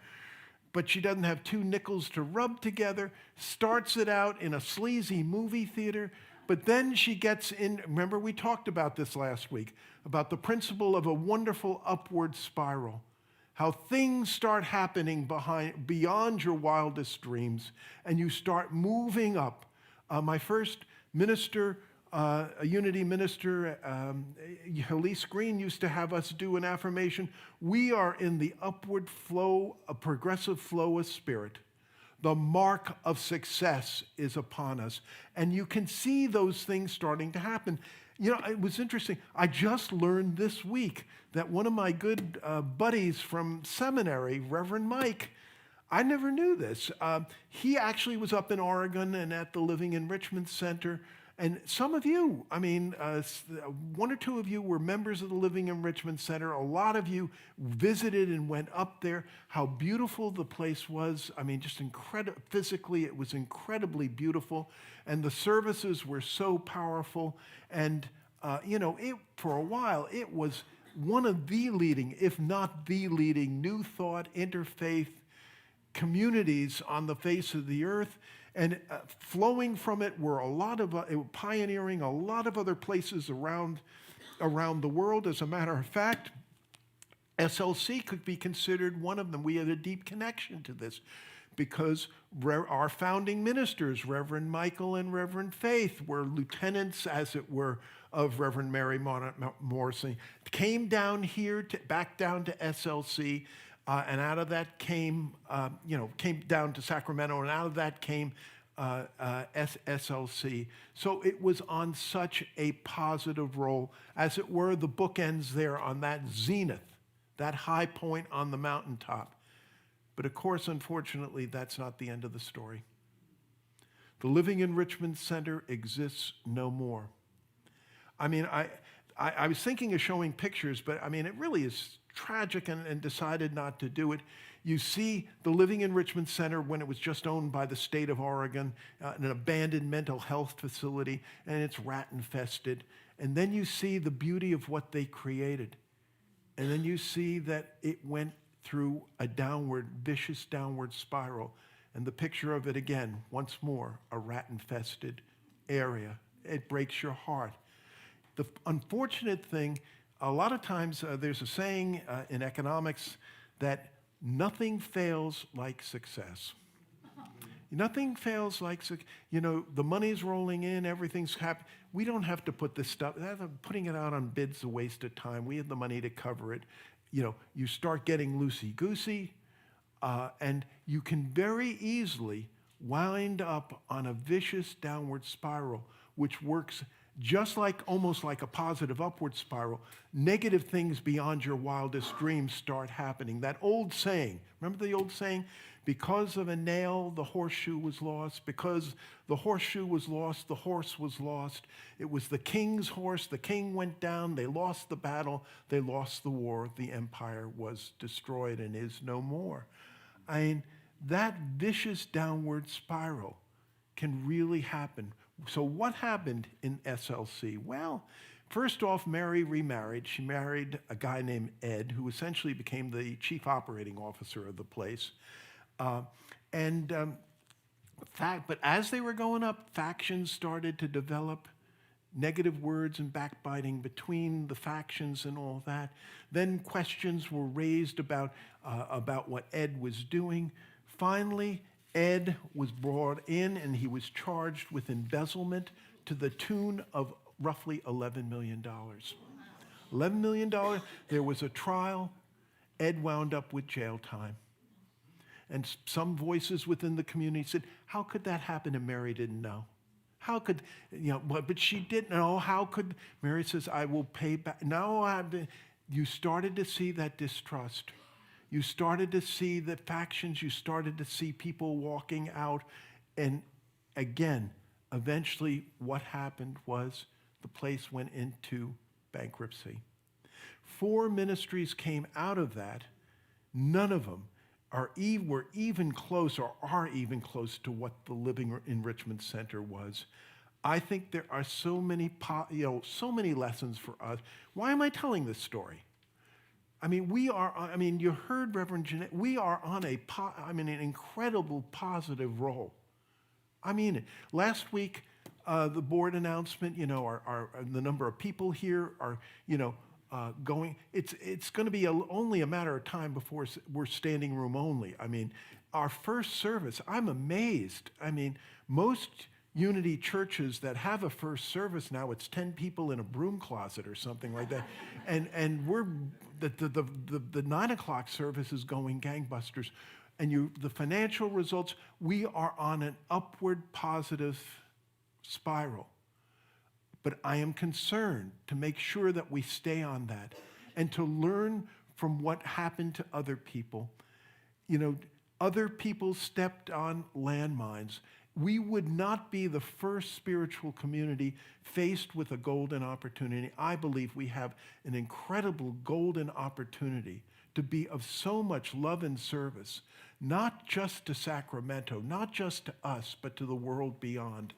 Speaker 3: but she doesn't have 2 nickels to rub together. Starts it out in a sleazy movie theater, but then she gets in. Remember, we talked about this last week, about the principle of a wonderful upward spiral. How things start happening beyond your wildest dreams, and you start moving up. My first minister, a unity minister, Helise Green, used to have us do an affirmation. We are in the upward flow, a progressive flow of spirit. The mark of success is upon us. And you can see those things starting to happen. It was interesting. I just learned this week that one of my good buddies from seminary, Reverend Mike, I never knew this. He actually was up in Oregon and at the Living Enrichment Center, And some of you, one or two of you were members of the Living Enrichment Center. A lot of you visited and went up there. How beautiful the place was. Just incredible. Physically, it was incredibly beautiful. And the services were so powerful. And, for a while, it was one of the leading, if not the leading, New Thought interfaith communities on the face of the earth. And flowing from it were pioneering a lot of other places around the world. As a matter of fact, SLC could be considered one of them. We had a deep connection to this because our founding ministers, Reverend Michael and Reverend Faith, were lieutenants, as it were, of Reverend Mary Morrissey, came down here, back down to SLC, and out of that came down to Sacramento, and out of that came SLC. So it was on such a positive role, as it were, the bookends there on that zenith, that high point on the mountaintop. But of course, unfortunately, that's not the end of the story. The Living Enrichment Center exists no more. I was thinking of showing pictures, but it really is tragic, and decided not to do it. You see the Living Enrichment Center when it was just owned by the state of Oregon, an abandoned mental health facility, and it's rat-infested. And then you see the beauty of what they created. And then you see that it went through a vicious downward spiral. And the picture of it again, once more, a rat-infested area. It breaks your heart. The unfortunate thing, a lot of times there's a saying in economics that nothing fails like success. Nothing fails like, the money's rolling in, everything's happening. We don't have to put this stuff, putting it out on bids is a waste of time. We have the money to cover it. You start getting loosey-goosey, and you can very easily wind up on a vicious downward spiral, which works almost like a positive upward spiral. Negative things beyond your wildest dreams start happening. That old saying, remember the old saying? Because of a nail, the horseshoe was lost. Because the horseshoe was lost, the horse was lost. It was the king's horse. The king went down. They lost the battle. They lost the war. The empire was destroyed and is no more. That vicious downward spiral can really happen. So what happened in SLC? Well, first off, Mary remarried. She married a guy named Ed, who essentially became the chief operating officer of the place. But as they were going up, factions started to develop, negative words and backbiting between the factions and all that. Then questions were raised about what Ed was doing. Finally, Ed was brought in and he was charged with embezzlement to the tune of roughly $11 million. $11 million. There was a trial. Ed wound up with jail time. And some voices within the community said, how could that happen? And Mary didn't know. How could, but she didn't know. How could, Mary says, I will pay back. No, you started to see that distrust. You started to see the factions. You started to see people walking out. And again, eventually what happened was the place went into bankruptcy. 4 ministries came out of that. None of them were even close or are even close to what the Living Enrichment Center was. I think there are so many lessons for us. Why am I telling this story? You heard Reverend Janée, we are on an incredible positive roll. I mean it. Last week, the board announcement, the number of people here are, going. It's going to be only a matter of time before we're standing room only. Our first service, I'm amazed. Most Unity churches that have a first service now, it's 10 people in a broom closet or something like that. And we're, the 9 o'clock service is going gangbusters. And the financial results, we are on an upward positive spiral. But I am concerned to make sure that we stay on that and to learn from what happened to other people. Other people stepped on landmines. we would not be the first spiritual community faced with a golden opportunity. I believe we have an incredible golden opportunity to be of so much love and service, not just to Sacramento, not just to us, but to the world beyond.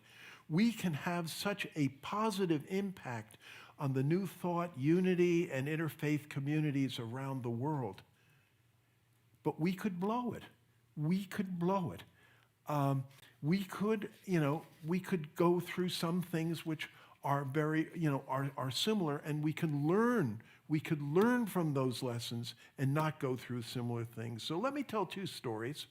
Speaker 3: We can have such a positive impact on the New Thought, unity, and interfaith communities around the world. But we could blow it. We could blow it. We could go through some things which are very, are similar, and we can learn. We could learn from those lessons and not go through similar things. So let me tell two stories.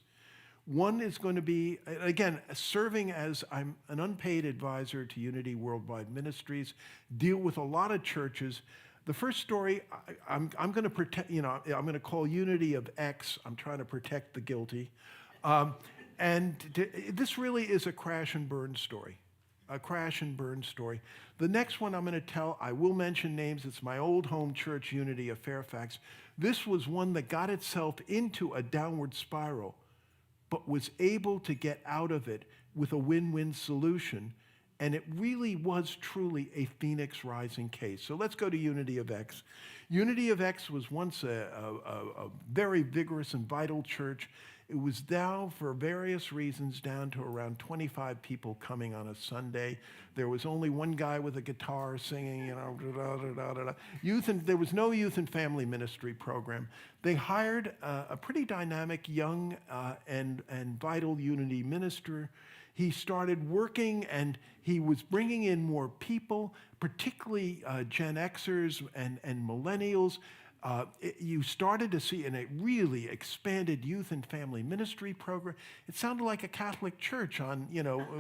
Speaker 3: One is going to be, again, serving as I'm an unpaid advisor to Unity Worldwide Ministries, deal with a lot of churches. The first story, I'm going to protect, I'm going to call Unity of X. I'm trying to protect the guilty. This really is a crash and burn story. A crash and burn story. The next one I'm going to tell, I will mention names. It's my old home church, Unity of Fairfax. This was one that got itself into a downward spiral, but was able to get out of it with a win-win solution. And it really was truly a Phoenix Rising case. So let's go to Unity of X. Unity of X was once a very vigorous and vital church. It was now, for various reasons, down to around 25 people coming on a Sunday. There was only one guy with a guitar singing, there was no youth and family ministry program. They hired a pretty dynamic young and vital Unity minister. He started working, and he was bringing in more people, particularly Gen Xers and millennials. You started to see in a really expanded youth and family ministry program. It sounded like a Catholic church on,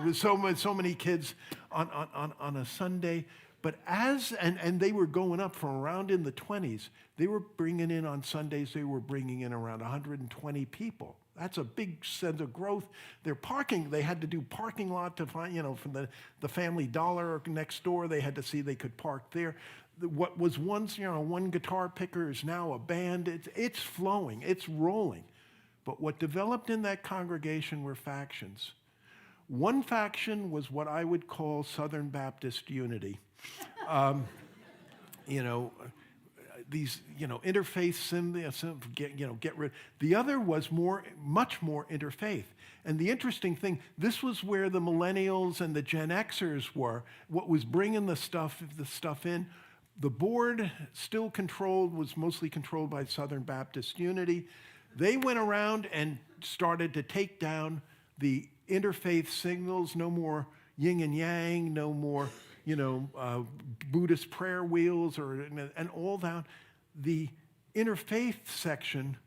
Speaker 3: with so many kids on a Sunday. But and they were going up from around in the 20s. They were bringing in on Sundays, they were bringing in around 120 people. That's a big sense of growth. Their parking, they had to do parking lot to find, from the Family Dollar next door, they had to see they could park there. What was once, one guitar picker is now a band. It's flowing, it's rolling. But what developed in that congregation were factions. One faction was what I would call Southern Baptist unity. These, interfaith, get rid. The other was much more interfaith. And the interesting thing, this was where the millennials and the Gen Xers were. What was bringing the stuff in. The board was mostly controlled by Southern Baptist Unity. They went around and started to take down the interfaith signals. No more yin and yang. No more, Buddhist prayer wheels and all that. The interfaith section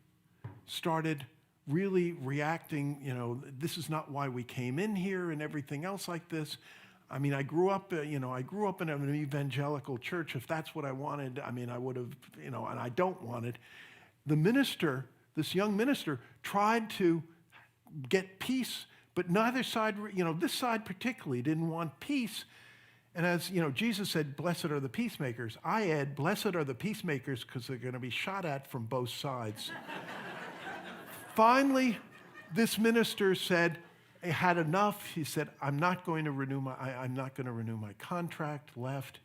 Speaker 3: started really reacting, this is not why we came in here and everything else like this. I mean, I grew up in an evangelical church. If that's what I wanted, I would have, and I don't want it. The minister, this young minister, tried to get peace, but neither side, this side particularly didn't want peace. And as, Jesus said, blessed are the peacemakers. I add, blessed are the peacemakers because they're going to be shot at from both sides. Finally, this minister said, I had enough. He said, I'm not going to renew my contract, left.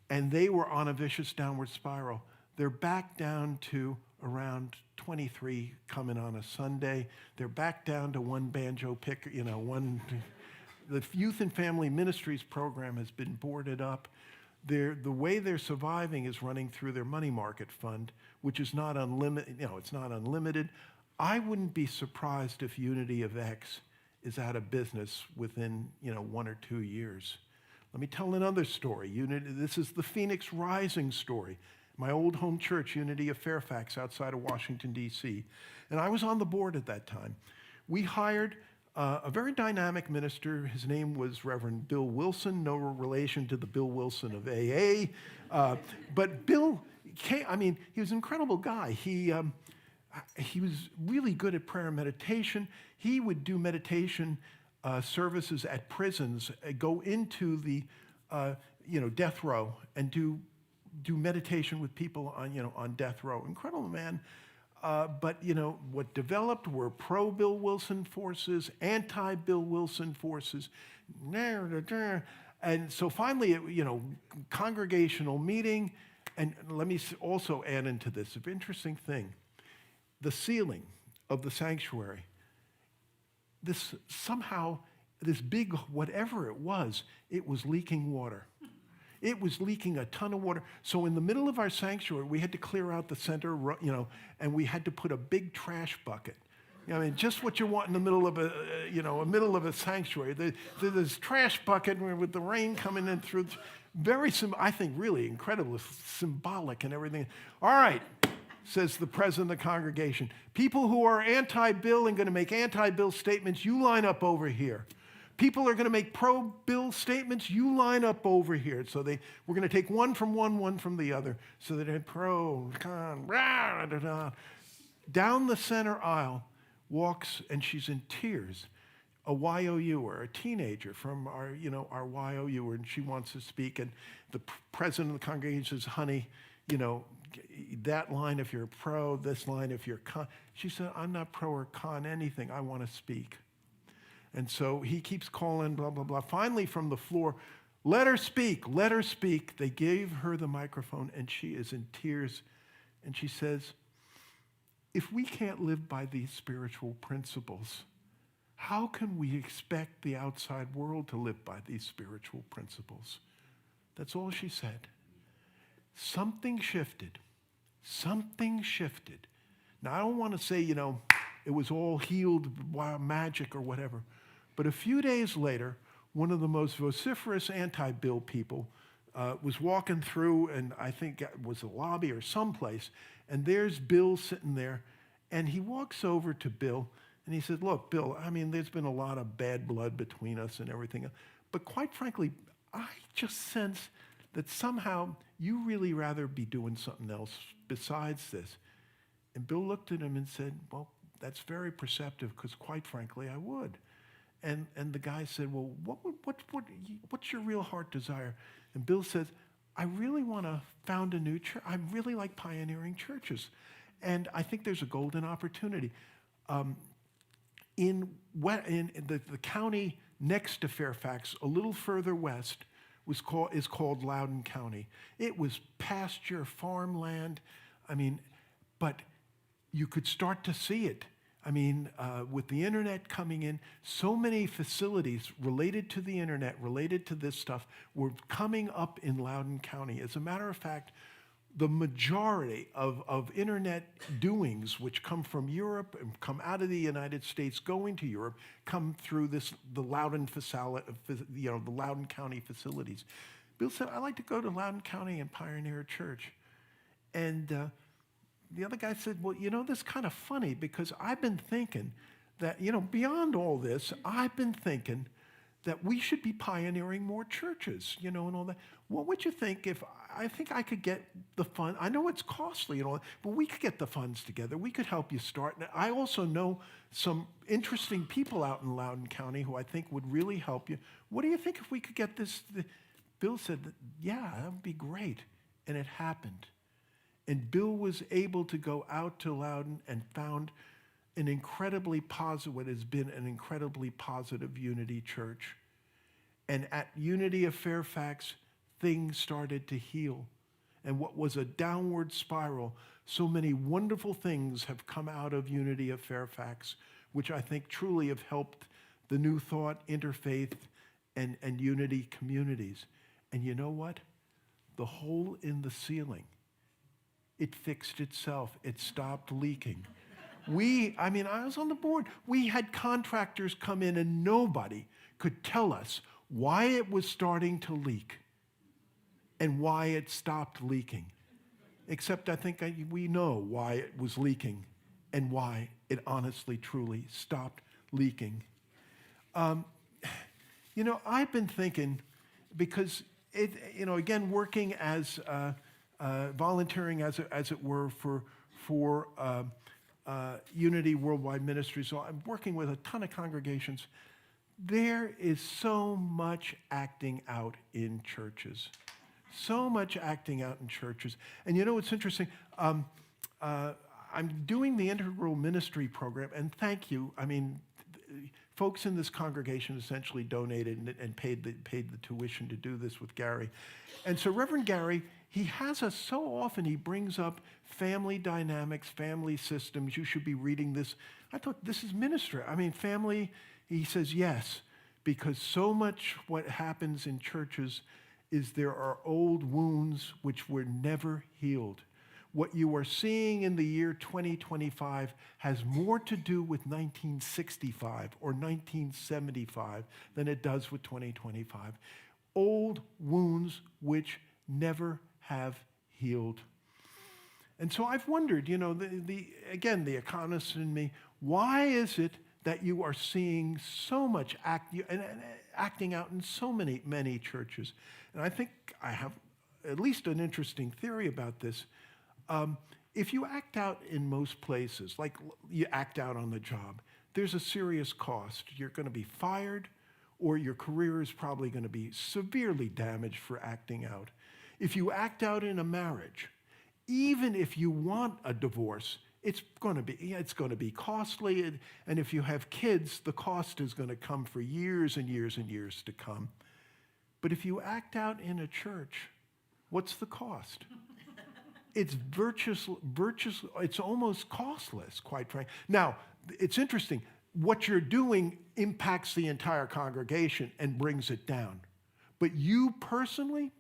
Speaker 3: And they were on a vicious downward spiral. They're back down to around 23 coming on a Sunday. They're back down to one banjo picker, The Youth and Family Ministries program has been boarded up. The way they're surviving is running through their money market fund, which is not unlimited. It's not unlimited. I wouldn't be surprised if Unity of X is out of business within 1 or 2 years. Let me tell another story. This is the Phoenix Rising story. My old home church, Unity of Fairfax, outside of Washington, D.C. And I was on the board at that time. We hired a very dynamic minister. His name was Reverend Bill Wilson, no relation to the Bill Wilson of AA. But Bill, he was an incredible guy. He was really good at prayer and meditation. He would do meditation services at prisons, go into the death row and do meditation with people on death row. Incredible man. But, what developed were pro-Bill Wilson forces, anti-Bill Wilson forces. And so finally, congregational meeting. And let me also add into this an interesting thing. The ceiling of the sanctuary, this big, whatever it was leaking water. It was leaking a ton of water. So in the middle of our sanctuary, we had to clear out the center, and we had to put a big trash bucket. Just what you want in the middle of a sanctuary. This trash bucket with the rain coming in through. I think really incredible, symbolic and everything. All right, says the president of the congregation. People who are anti-Bill and going to make anti-Bill statements, you line up over here. People are going to make pro-Bill statements, you line up over here. So we're going to take one from one from the other. So that they're pro, con, rah, da, da. Down the center aisle walks, and she's in tears, a YOUer, a teenager from our YOUer, and she wants to speak. And the president of the congregation says, honey, that line if you're pro, this line if you're con. She said, I'm not pro or con anything. I want to speak. And so he keeps calling, blah, blah, blah. Finally, from the floor, let her speak, let her speak. They gave her the microphone, and she is in tears. And she says, if we can't live by these spiritual principles, how can we expect the outside world to live by these spiritual principles? That's all she said. Something shifted. Something shifted. Now, I don't want to say, it was all healed by magic or whatever. But a few days later, one of the most vociferous anti-Bill people was walking through, and I think it was a lobby or someplace, and there's Bill sitting there, and he walks over to Bill, and he said, look, Bill, there's been a lot of bad blood between us and everything, but quite frankly, I just sense that somehow you really rather be doing something else besides this. And Bill looked at him and said, well, that's very perceptive, because quite frankly, I would. And the guy said, well, what's your real heart desire? And Bill says, I really want to found a new church. I really like pioneering churches. And I think there's a golden opportunity. In the county next to Fairfax, a little further west, is called Loudoun County. It was pasture, farmland. But you could start to see it. With the internet coming in, so many facilities related to the internet, related to this stuff, were coming up in Loudoun County. As a matter of fact, the majority of internet doings, which come from Europe and come out of the United States going to Europe, come through the Loudoun the Loudoun County facilities. Bill said, I'd like to go to Loudoun County and pioneer a church. And the other guy said, well, this is kind of funny, because I've been thinking that, beyond all this, I've been thinking that we should be pioneering more churches, and all that. What would you think if I think I could get the fund? I know it's costly and all that, but we could get the funds together. We could help you start. And I also know some interesting people out in Loudoun County who I think would really help you. What do you think if we could get this? Bill said, yeah, that would be great. And it happened. And Bill was able to go out to Loudoun and found what has been an incredibly positive Unity Church. And at Unity of Fairfax, things started to heal. And what was a downward spiral, so many wonderful things have come out of Unity of Fairfax, which I think truly have helped the New Thought, Interfaith, and Unity communities. And you know what? The hole in the ceiling, it fixed itself. It stopped leaking. I was on the board. We had contractors come in and nobody could tell us why it was starting to leak and why it stopped leaking. Except I think we know why it was leaking and why it honestly, truly stopped leaking. I've been thinking, because again, working as volunteering as it were for Unity Worldwide Ministries. So I'm working with a ton of congregations. There is so much acting out in churches. So much acting out in churches. And it's interesting. I I'm doing the integral ministry program, and thank you. I mean, folks in this congregation essentially donated and paid the tuition to do this with Gary. And so Reverend Gary, he has us so often, he brings up family dynamics, family systems. You should be reading this. I thought, this is ministry. I mean, family, he says, yes, because so much what happens in churches is there are old wounds which were never healed. What you are seeing in the year 2025 has more to do with 1965 or 1975 than it does with 2025. Old wounds which never have healed. And so I've wondered, you know, again, the economist in me, why is it that you are seeing so much acting out in so many churches? And I think I have at least an interesting theory about this. If you act out in most places, like you act out on the job, there's a serious cost. You're going to be fired, or your career is probably going to be severely damaged for acting out. If you act out in a marriage, even if you want a divorce, it's going to be costly, and if you have kids, the cost is going to come for years and years and years to come. But if you act out in a church, what's the cost? It's it's almost costless, quite frankly. Now, it's interesting. What you're doing impacts the entire congregation and brings it down. But you personally,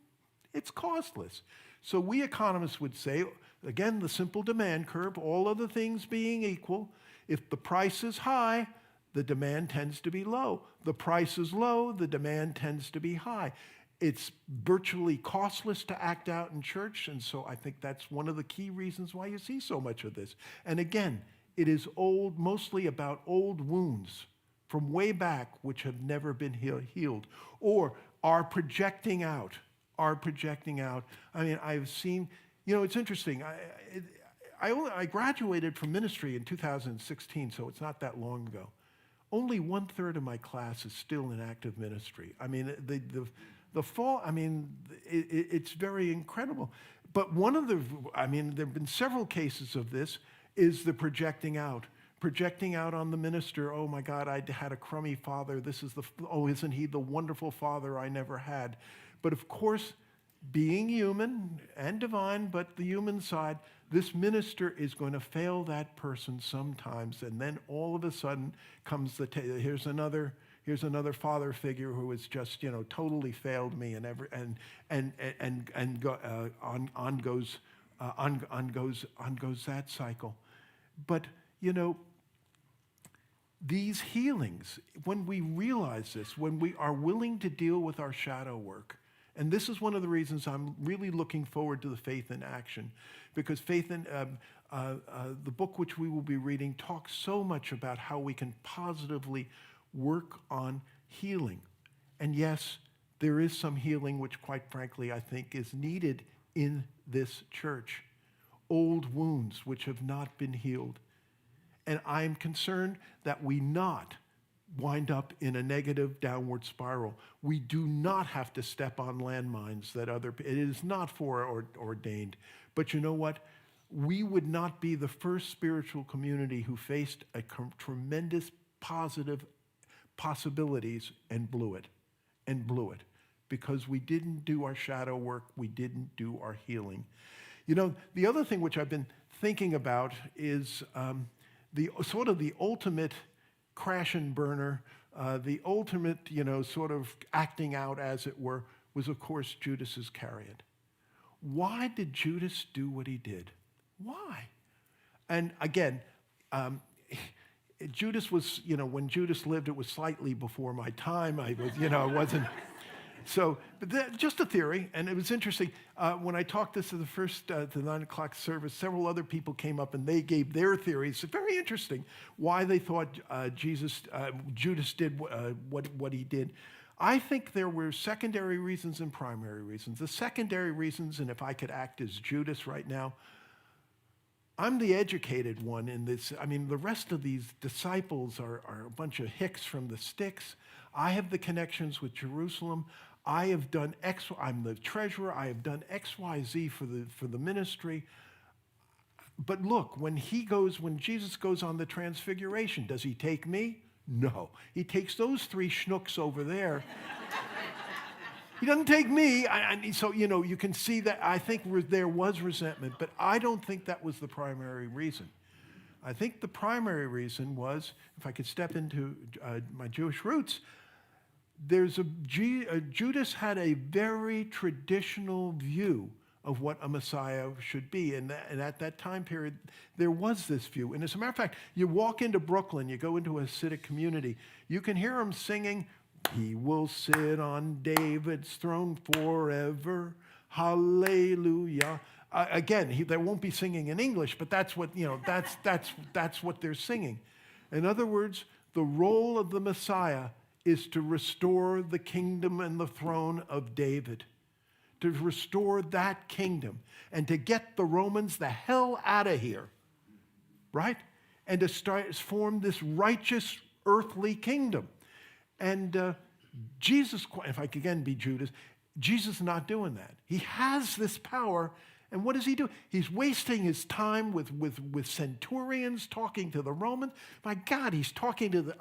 Speaker 3: it's costless. So we economists would say, again, the simple demand curve, all other things being equal, if the price is high, the demand tends to be low. The price is low, the demand tends to be high. It's virtually costless to act out in church, and so I think that's one of the key reasons why you see so much of this. And again, it is mostly about old wounds from way back which have never been healed, or are projecting out. I mean, I've seen, you know, it's interesting. I graduated from ministry in 2016, so it's not that long ago. Only 1/3 of my class is still in active ministry. I mean, the fall, I mean, it's very incredible. But there have been several cases of this, is the projecting out on the minister. Oh my God, I had a crummy father. Isn't he the wonderful father I never had? But of course, being human and divine, but the human side, this minister is going to fail that person sometimes, and then all of a sudden comes here's another father figure who has just, you know, totally failed me, on goes that cycle. But you know, these healings, when we realize this, when we are willing to deal with our shadow work, and this is one of the reasons I'm really looking forward to the Faith in Action, because the book which we will be reading talks so much about how we can positively work on healing. And yes, there is some healing which, quite frankly, I think is needed in this church. Old wounds which have not been healed. And I'm concerned that we not wind up in a negative downward spiral. We do not have to step on landmines it is not foreordained. But you know what? We would not be the first spiritual community who faced a tremendous positive possibilities and blew it, because we didn't do our shadow work, we didn't do our healing. You know, the other thing which I've been thinking about is the ultimate crash and burner, the ultimate, you know, sort of acting out, as it were, was of course Judas Iscariot. Why did Judas do what he did? Why? And again, Judas was, you know, when Judas lived, it was slightly before my time. I was, you know, it wasn't. So, but just a theory, and it was interesting. When I talked this to the 9 o'clock service, several other people came up and they gave their theories. It's very interesting why they thought Judas did what he did. I think there were secondary reasons and primary reasons. The secondary reasons, and if I could act as Judas right now, I'm the educated one in this. I mean, the rest of these disciples are a bunch of hicks from the sticks. I have the connections with Jerusalem. I have done I'm the treasurer. I have done X, Y, Z for the ministry. But look, when Jesus goes on the transfiguration, does he take me? No. He takes those three schnooks over there. He doesn't take me. So, you can see that I think there was resentment, but I don't think that was the primary reason. I think the primary reason was, if I could step into my Jewish roots, Judas had a very traditional view of what a Messiah should be. And at that time period, there was this view. And as a matter of fact, you walk into Brooklyn, you go into a Hasidic community, you can hear them singing, "He will sit on David's throne forever, hallelujah." Again, they won't be singing in English, but that's what, that's what they're singing. In other words, the role of the Messiah is to restore the kingdom and the throne of David, to restore that kingdom and to get the Romans the hell out of here, right? And to form this righteous earthly kingdom. And Jesus, if I could again be Judas, Jesus is not doing that. He has this power, and what does he do? He's wasting his time with centurions talking to the Romans. My God, he's talking to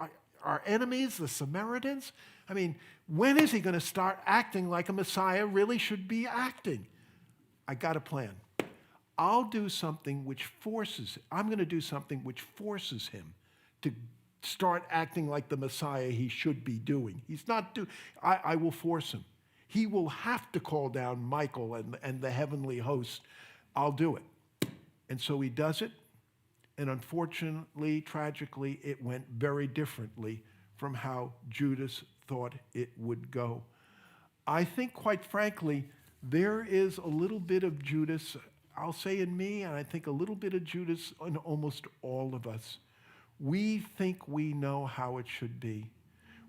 Speaker 3: our enemies, the Samaritans. I mean, when is he going to start acting like a Messiah really should be acting? I got a plan. I'm going to do something which forces him to start acting like the Messiah he should be doing. I will force him. He will have to call down Michael and the heavenly host. I'll do it. And so he does it. And unfortunately, tragically, it went very differently from how Judas thought it would go. I think, quite frankly, there is a little bit of Judas, I'll say in me, and I think a little bit of Judas in almost all of us. We think we know how it should be.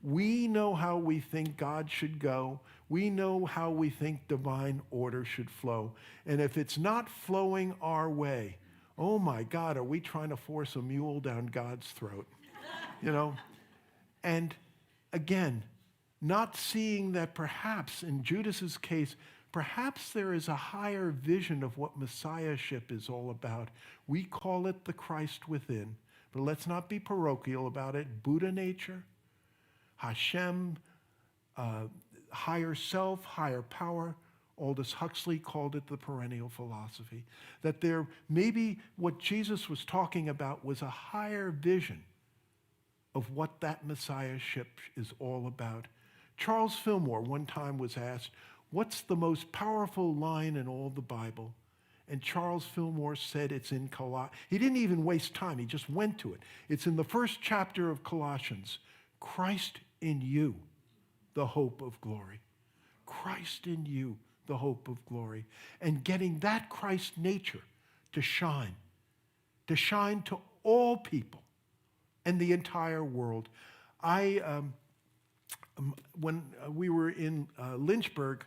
Speaker 3: We know how we think God should go. We know how we think divine order should flow. And if it's not flowing our way, oh my God, are we trying to force a mule down God's throat? And again, not seeing that perhaps in Judas's case, perhaps there is a higher vision of what messiahship is all about. We call it the Christ within, but let's not be parochial about it. Buddha nature, Hashem, higher self, higher power. Aldous Huxley called it the perennial philosophy. That there maybe what Jesus was talking about was a higher vision of what that messiahship is all about. Charles Fillmore one time was asked, what's the most powerful line in all the Bible? And Charles Fillmore said it's in Colossians. He didn't even waste time. He just went to it. It's in the first chapter of Colossians. Christ in you, the hope of glory. Christ in you, the hope of glory. And getting that Christ nature to shine to all people and the entire world. When we were in Lynchburg,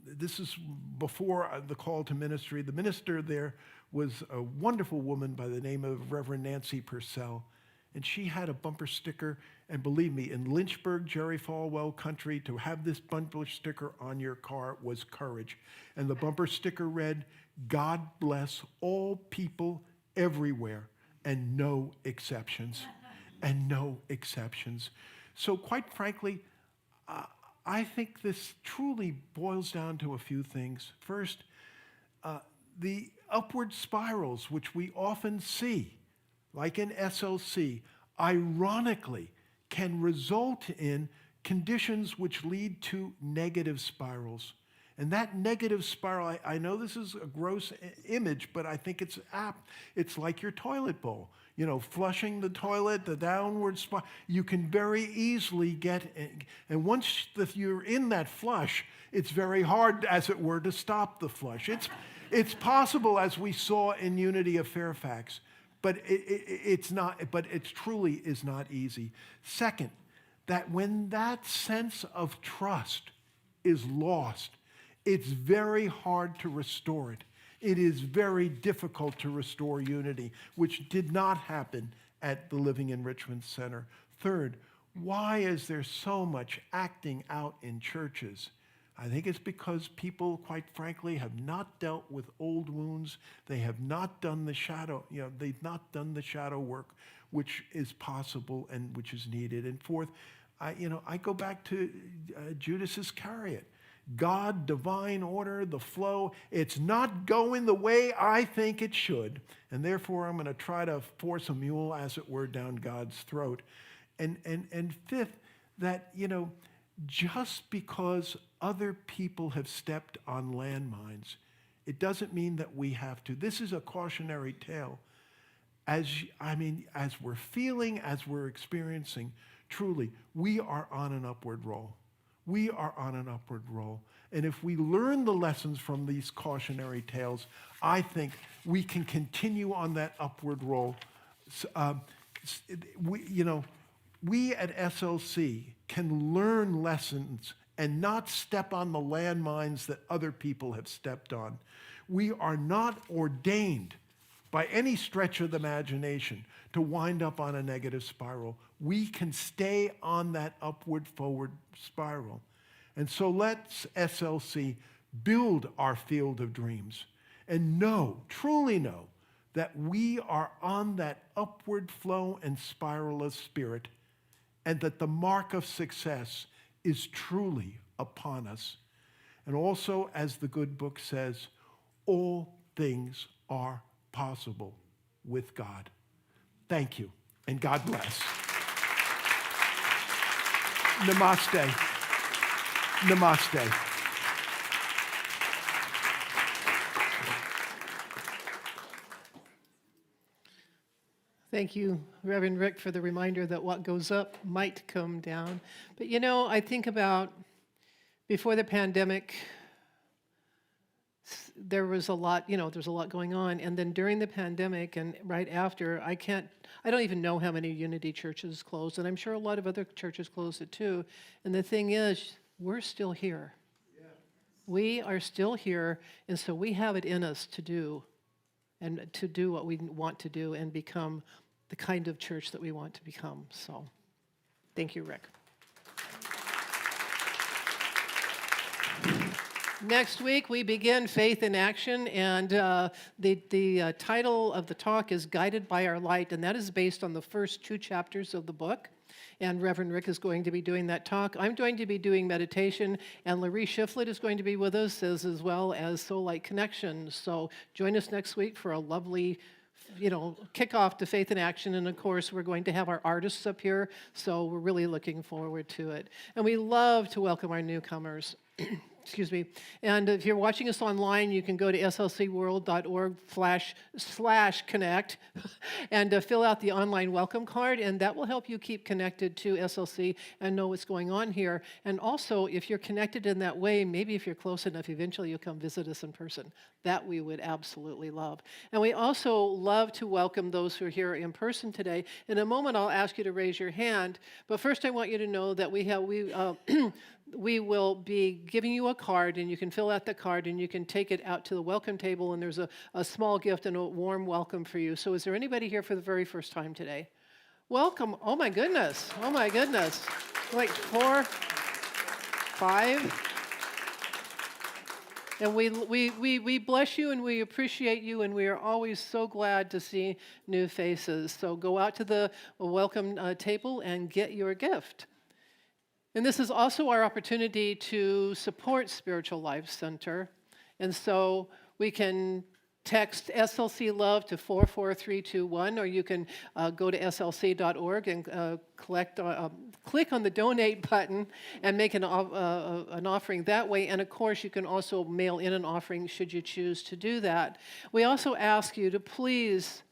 Speaker 3: this is before the call to ministry. The minister there was a wonderful woman by the name of Reverend Nancy Purcell. And she had a bumper sticker, and believe me, in Lynchburg, Jerry Falwell country, to have this bumper sticker on your car was courage. And the bumper sticker read, God bless all people everywhere, and no exceptions, and no exceptions. So quite frankly, I think this truly boils down to a few things. First, the upward spirals, which we often see, like in SLC, ironically can result in conditions which lead to negative spirals. And that negative spiral, I know this is a gross image, but I think it's apt. It's like your toilet bowl. Flushing the toilet, the downward spiral, you can very easily get, and once you're in that flush, it's very hard, as it were, to stop the flush. It's possible, as we saw in Unity of Fairfax, but it's not. But it truly is not easy. Second, that when that sense of trust is lost, it's very hard to restore it. It is very difficult to restore unity, which did not happen at the Living Enrichment Center. Third, why is there so much acting out in churches? I think it's because people, quite frankly, have not dealt with old wounds. They have not done the shadow, they've not done the shadow work, which is possible and which is needed. And fourth, I go back to Judas Iscariot. God, divine order, the flow, it's not going the way I think it should. And therefore, I'm going to try to force a mule, as it were, down God's throat. And fifth, that, just because other people have stepped on landmines, it doesn't mean that we have to. This is a cautionary tale. As we're feeling, as we're experiencing, truly, we are on an upward roll. We are on an upward roll. And if we learn the lessons from these cautionary tales, I think we can continue on that upward roll. We at SLC can learn lessons and not step on the landmines that other people have stepped on. We are not ordained by any stretch of the imagination to wind up on a negative spiral. We can stay on that upward forward spiral. And so let's, SLC, build our field of dreams and know, truly know, that we are on that upward flow and spiral of spirit, and that the mark of success is truly upon us. And also, as the good book says, all things are possible with God. Thank you, and God bless. Namaste. Namaste.
Speaker 4: Thank you, Reverend Rick, for the reminder that what goes up might come down. But I think about before the pandemic, there was a lot, there's a lot going on. And then during the pandemic and right after, I don't even know how many Unity churches closed. And I'm sure a lot of other churches closed it too. And the thing is, we're still here. Yeah. We are still here. And so we have it in us to do what we want to do and become the kind of church that we want to become. So, thank you, Rick. Next week, we begin Faith in Action, and the title of the talk is Guided by Our Light, and that is based on the first 2 chapters of the book. And Reverend Rick is going to be doing that talk. I'm going to be doing meditation, and Larry Shiflett is going to be with us as well as Soul Light Connection. So join us next week for a lovely, kickoff to Faith in Action. And of course, we're going to have our artists up here, so we're really looking forward to it. And we love to welcome our newcomers. Excuse me. And if you're watching us online, you can go to slcworld.org/connect and fill out the online welcome card, and that will help you keep connected to SLC and know what's going on here. And also, if you're connected in that way, maybe if you're close enough, eventually you'll come visit us in person. That we would absolutely love. And we also love to welcome those who are here in person today. In a moment, I'll ask you to raise your hand. But first, I want you to know that we will be giving you a card, and you can fill out the card, and you can take it out to the welcome table, and there's a small gift and a warm welcome for you. So is there anybody here for the very first time today? Welcome. Oh, my goodness. Oh, my goodness. Like 4, 5. And we bless you, and we appreciate you, and we are always so glad to see new faces. So go out to the welcome table and get your gift. And this is also our opportunity to support Spiritual Life Center. And so we can text SLC Love to 44321, or you can go to slc.org and click on the donate button and make an offering that way. And of course, you can also mail in an offering should you choose to do that. We also ask you to please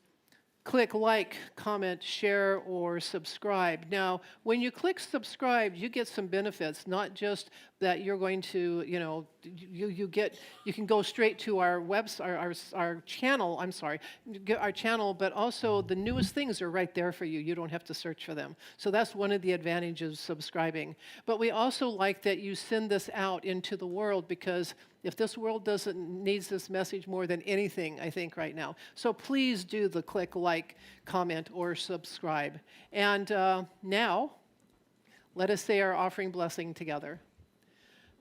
Speaker 4: click like, comment, share, or subscribe. Now, when you click subscribe, you get some benefits, not just that you're going to, you can go straight to our website, our channel, our channel, but also the newest things are right there for you. You don't have to search for them. So that's one of the advantages of subscribing. But we also like that you send this out into the world, because if this world needs this message more than anything, I think, right now. So please do the click, like, comment, or subscribe. And now, let us say our offering blessing together.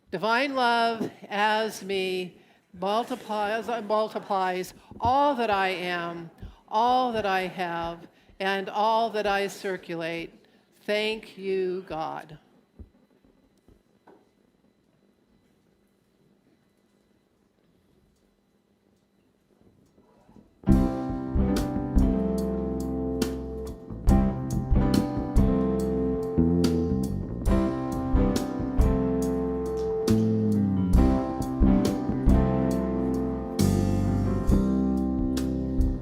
Speaker 4: Divine love as me multiplies all that I am, all that I have, and all that I circulate. Thank you, God.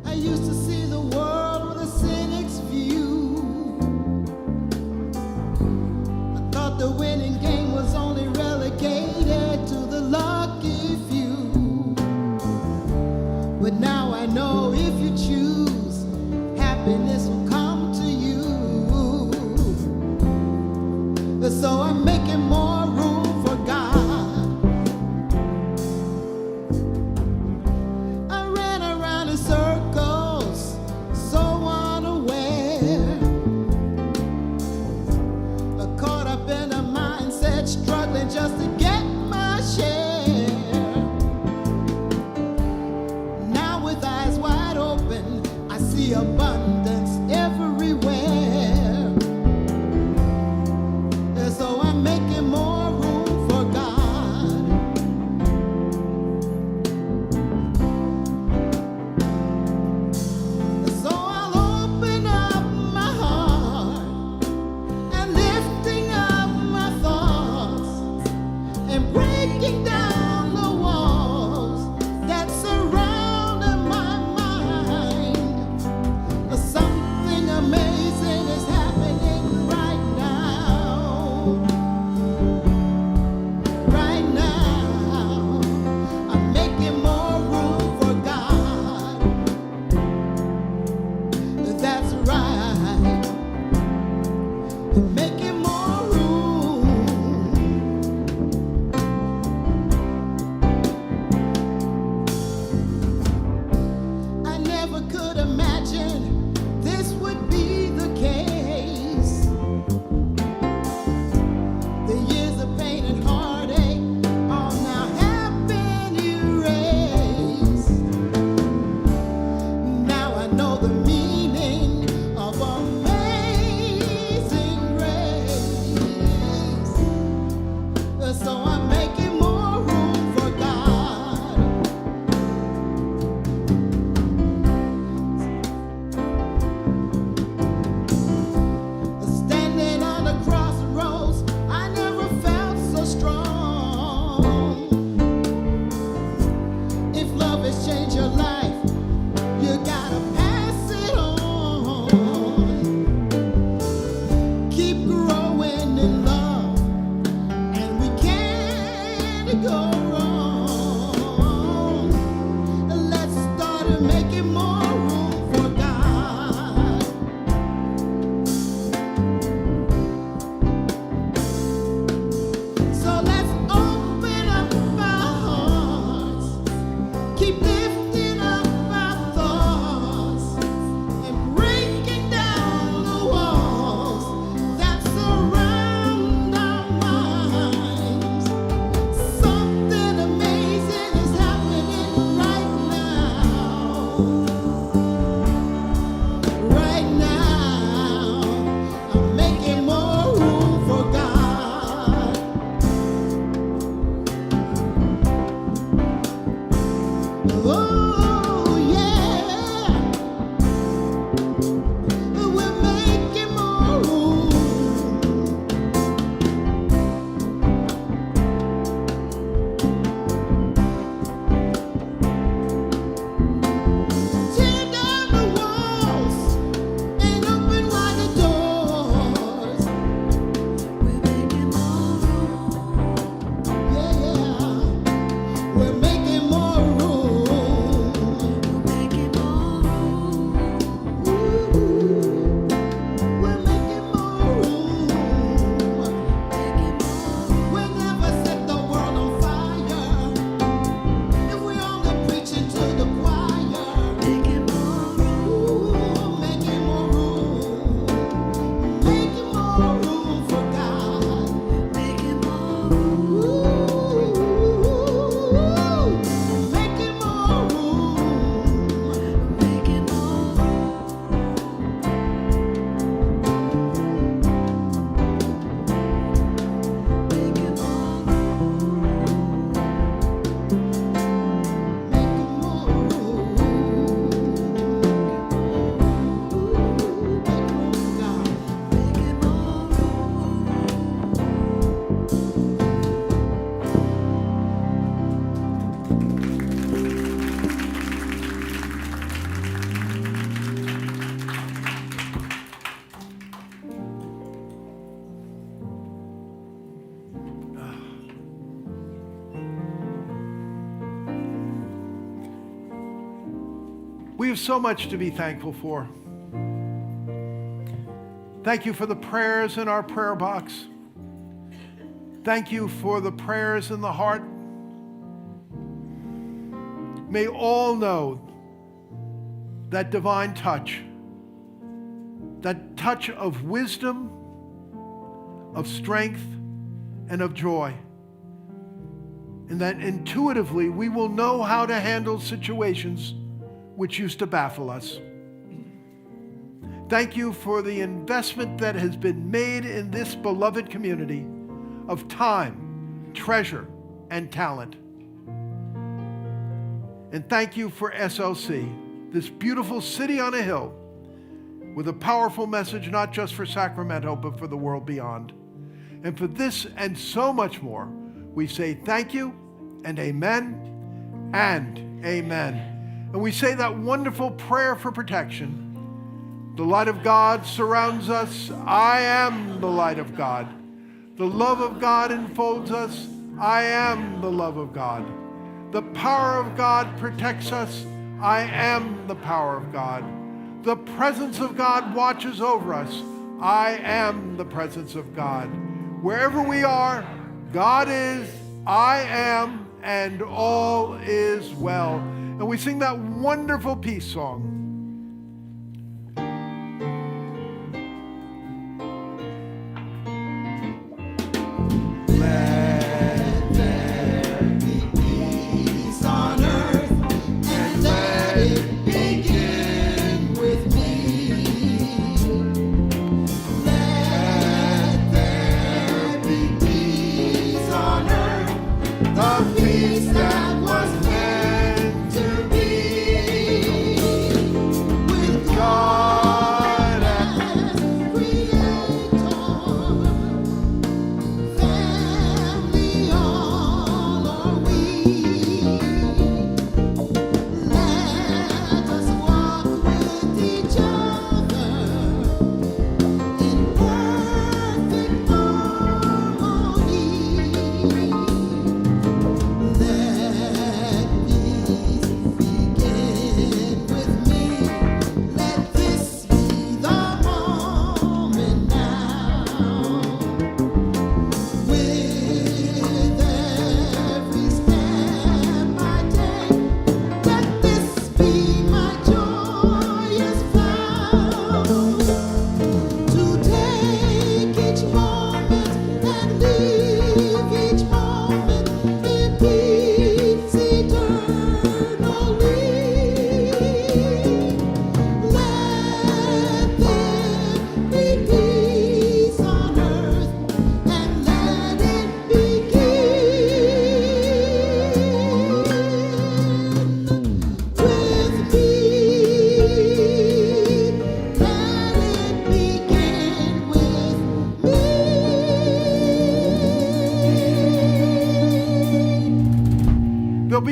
Speaker 2: I used to see the world with a cynic's view. I thought the winning game was only relegated to the lucky few. But now I know if you choose, happiness will come to you. So I'm making more room for God. I ran around in circles, so unaware. Caught up in a mindset, struggling just to get my share. Now with eyes wide open, I see abundance everywhere. So I'm
Speaker 3: We have so much to be thankful for. Thank you for the prayers in our prayer box. Thank you for the prayers in the heart. May all know that divine touch, that touch of wisdom, of strength, and of joy. And that intuitively we will know how to handle situations which used to baffle us. Thank you for the investment that has been made in this beloved community of time, treasure, and talent. And thank you for SLC, this beautiful city on a hill with a powerful message not just for Sacramento, but for the world beyond. And for this and so much more, we say thank you and amen and amen. And we say that wonderful prayer for protection. The light of God surrounds us. I am the light of God. The love of God enfolds us. I am the love of God. The power of God protects us. I am the power of God. The presence of God watches over us. I am the presence of God. Wherever we are, God is, I am, and all is well. And we sing that wonderful peace song.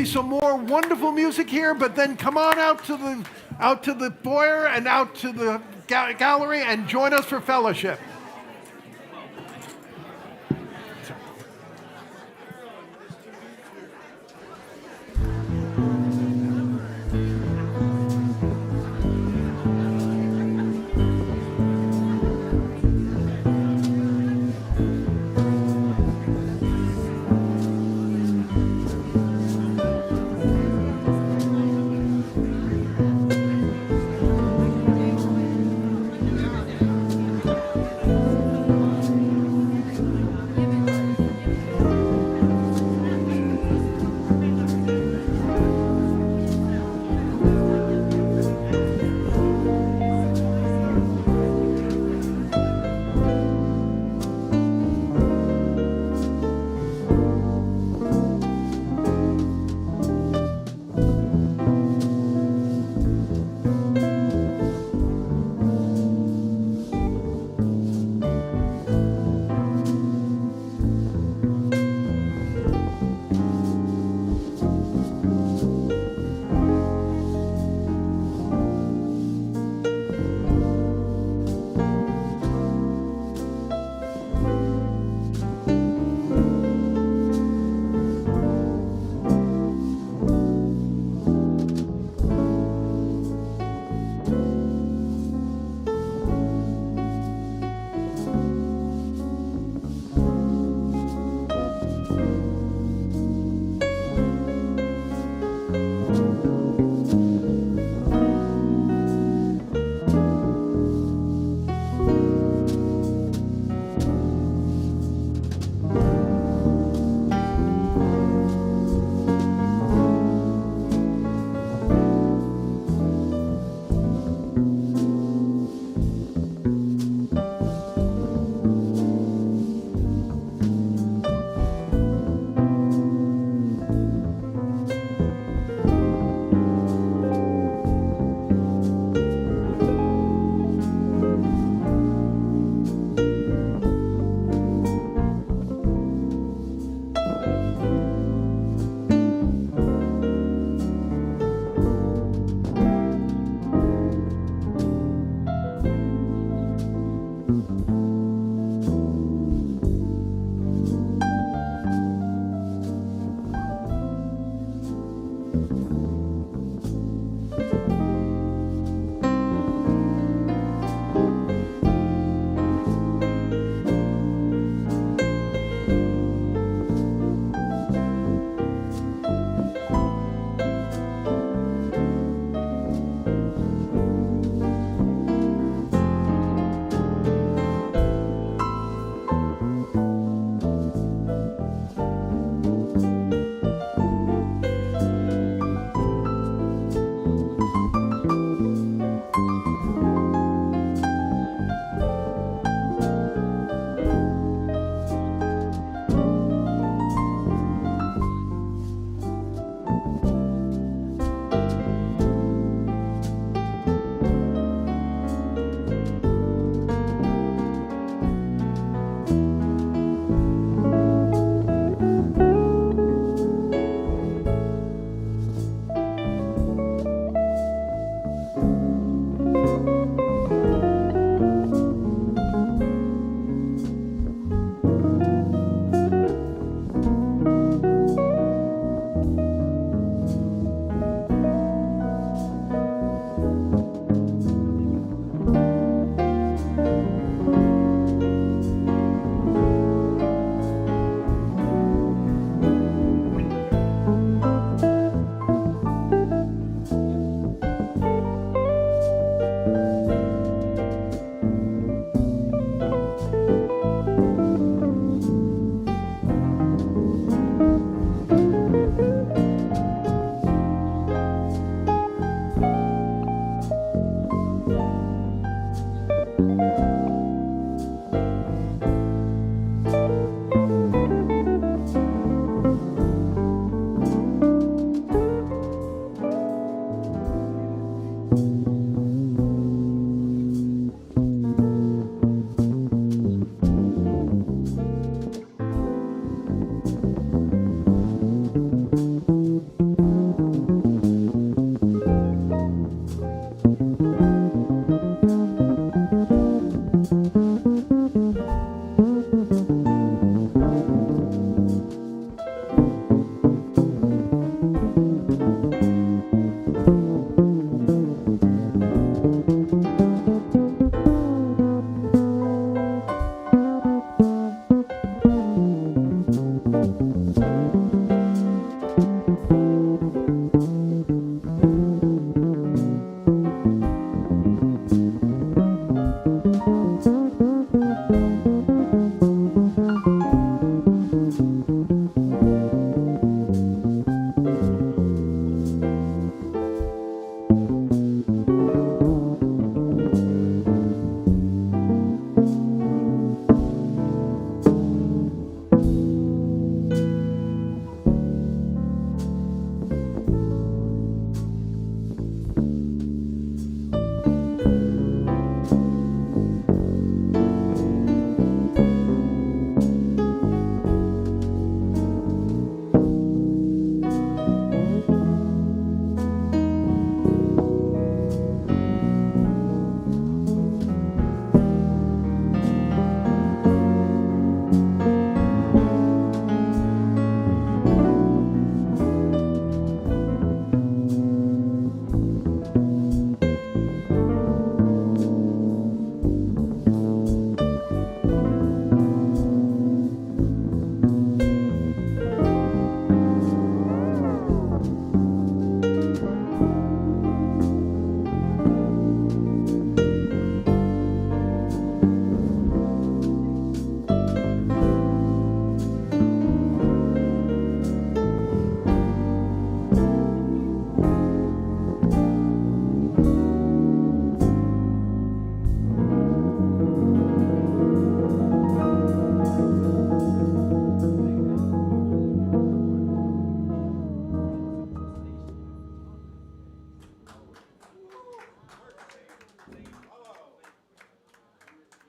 Speaker 3: Some more wonderful music here, but then come on out to the foyer and out to the gallery and join us for fellowship.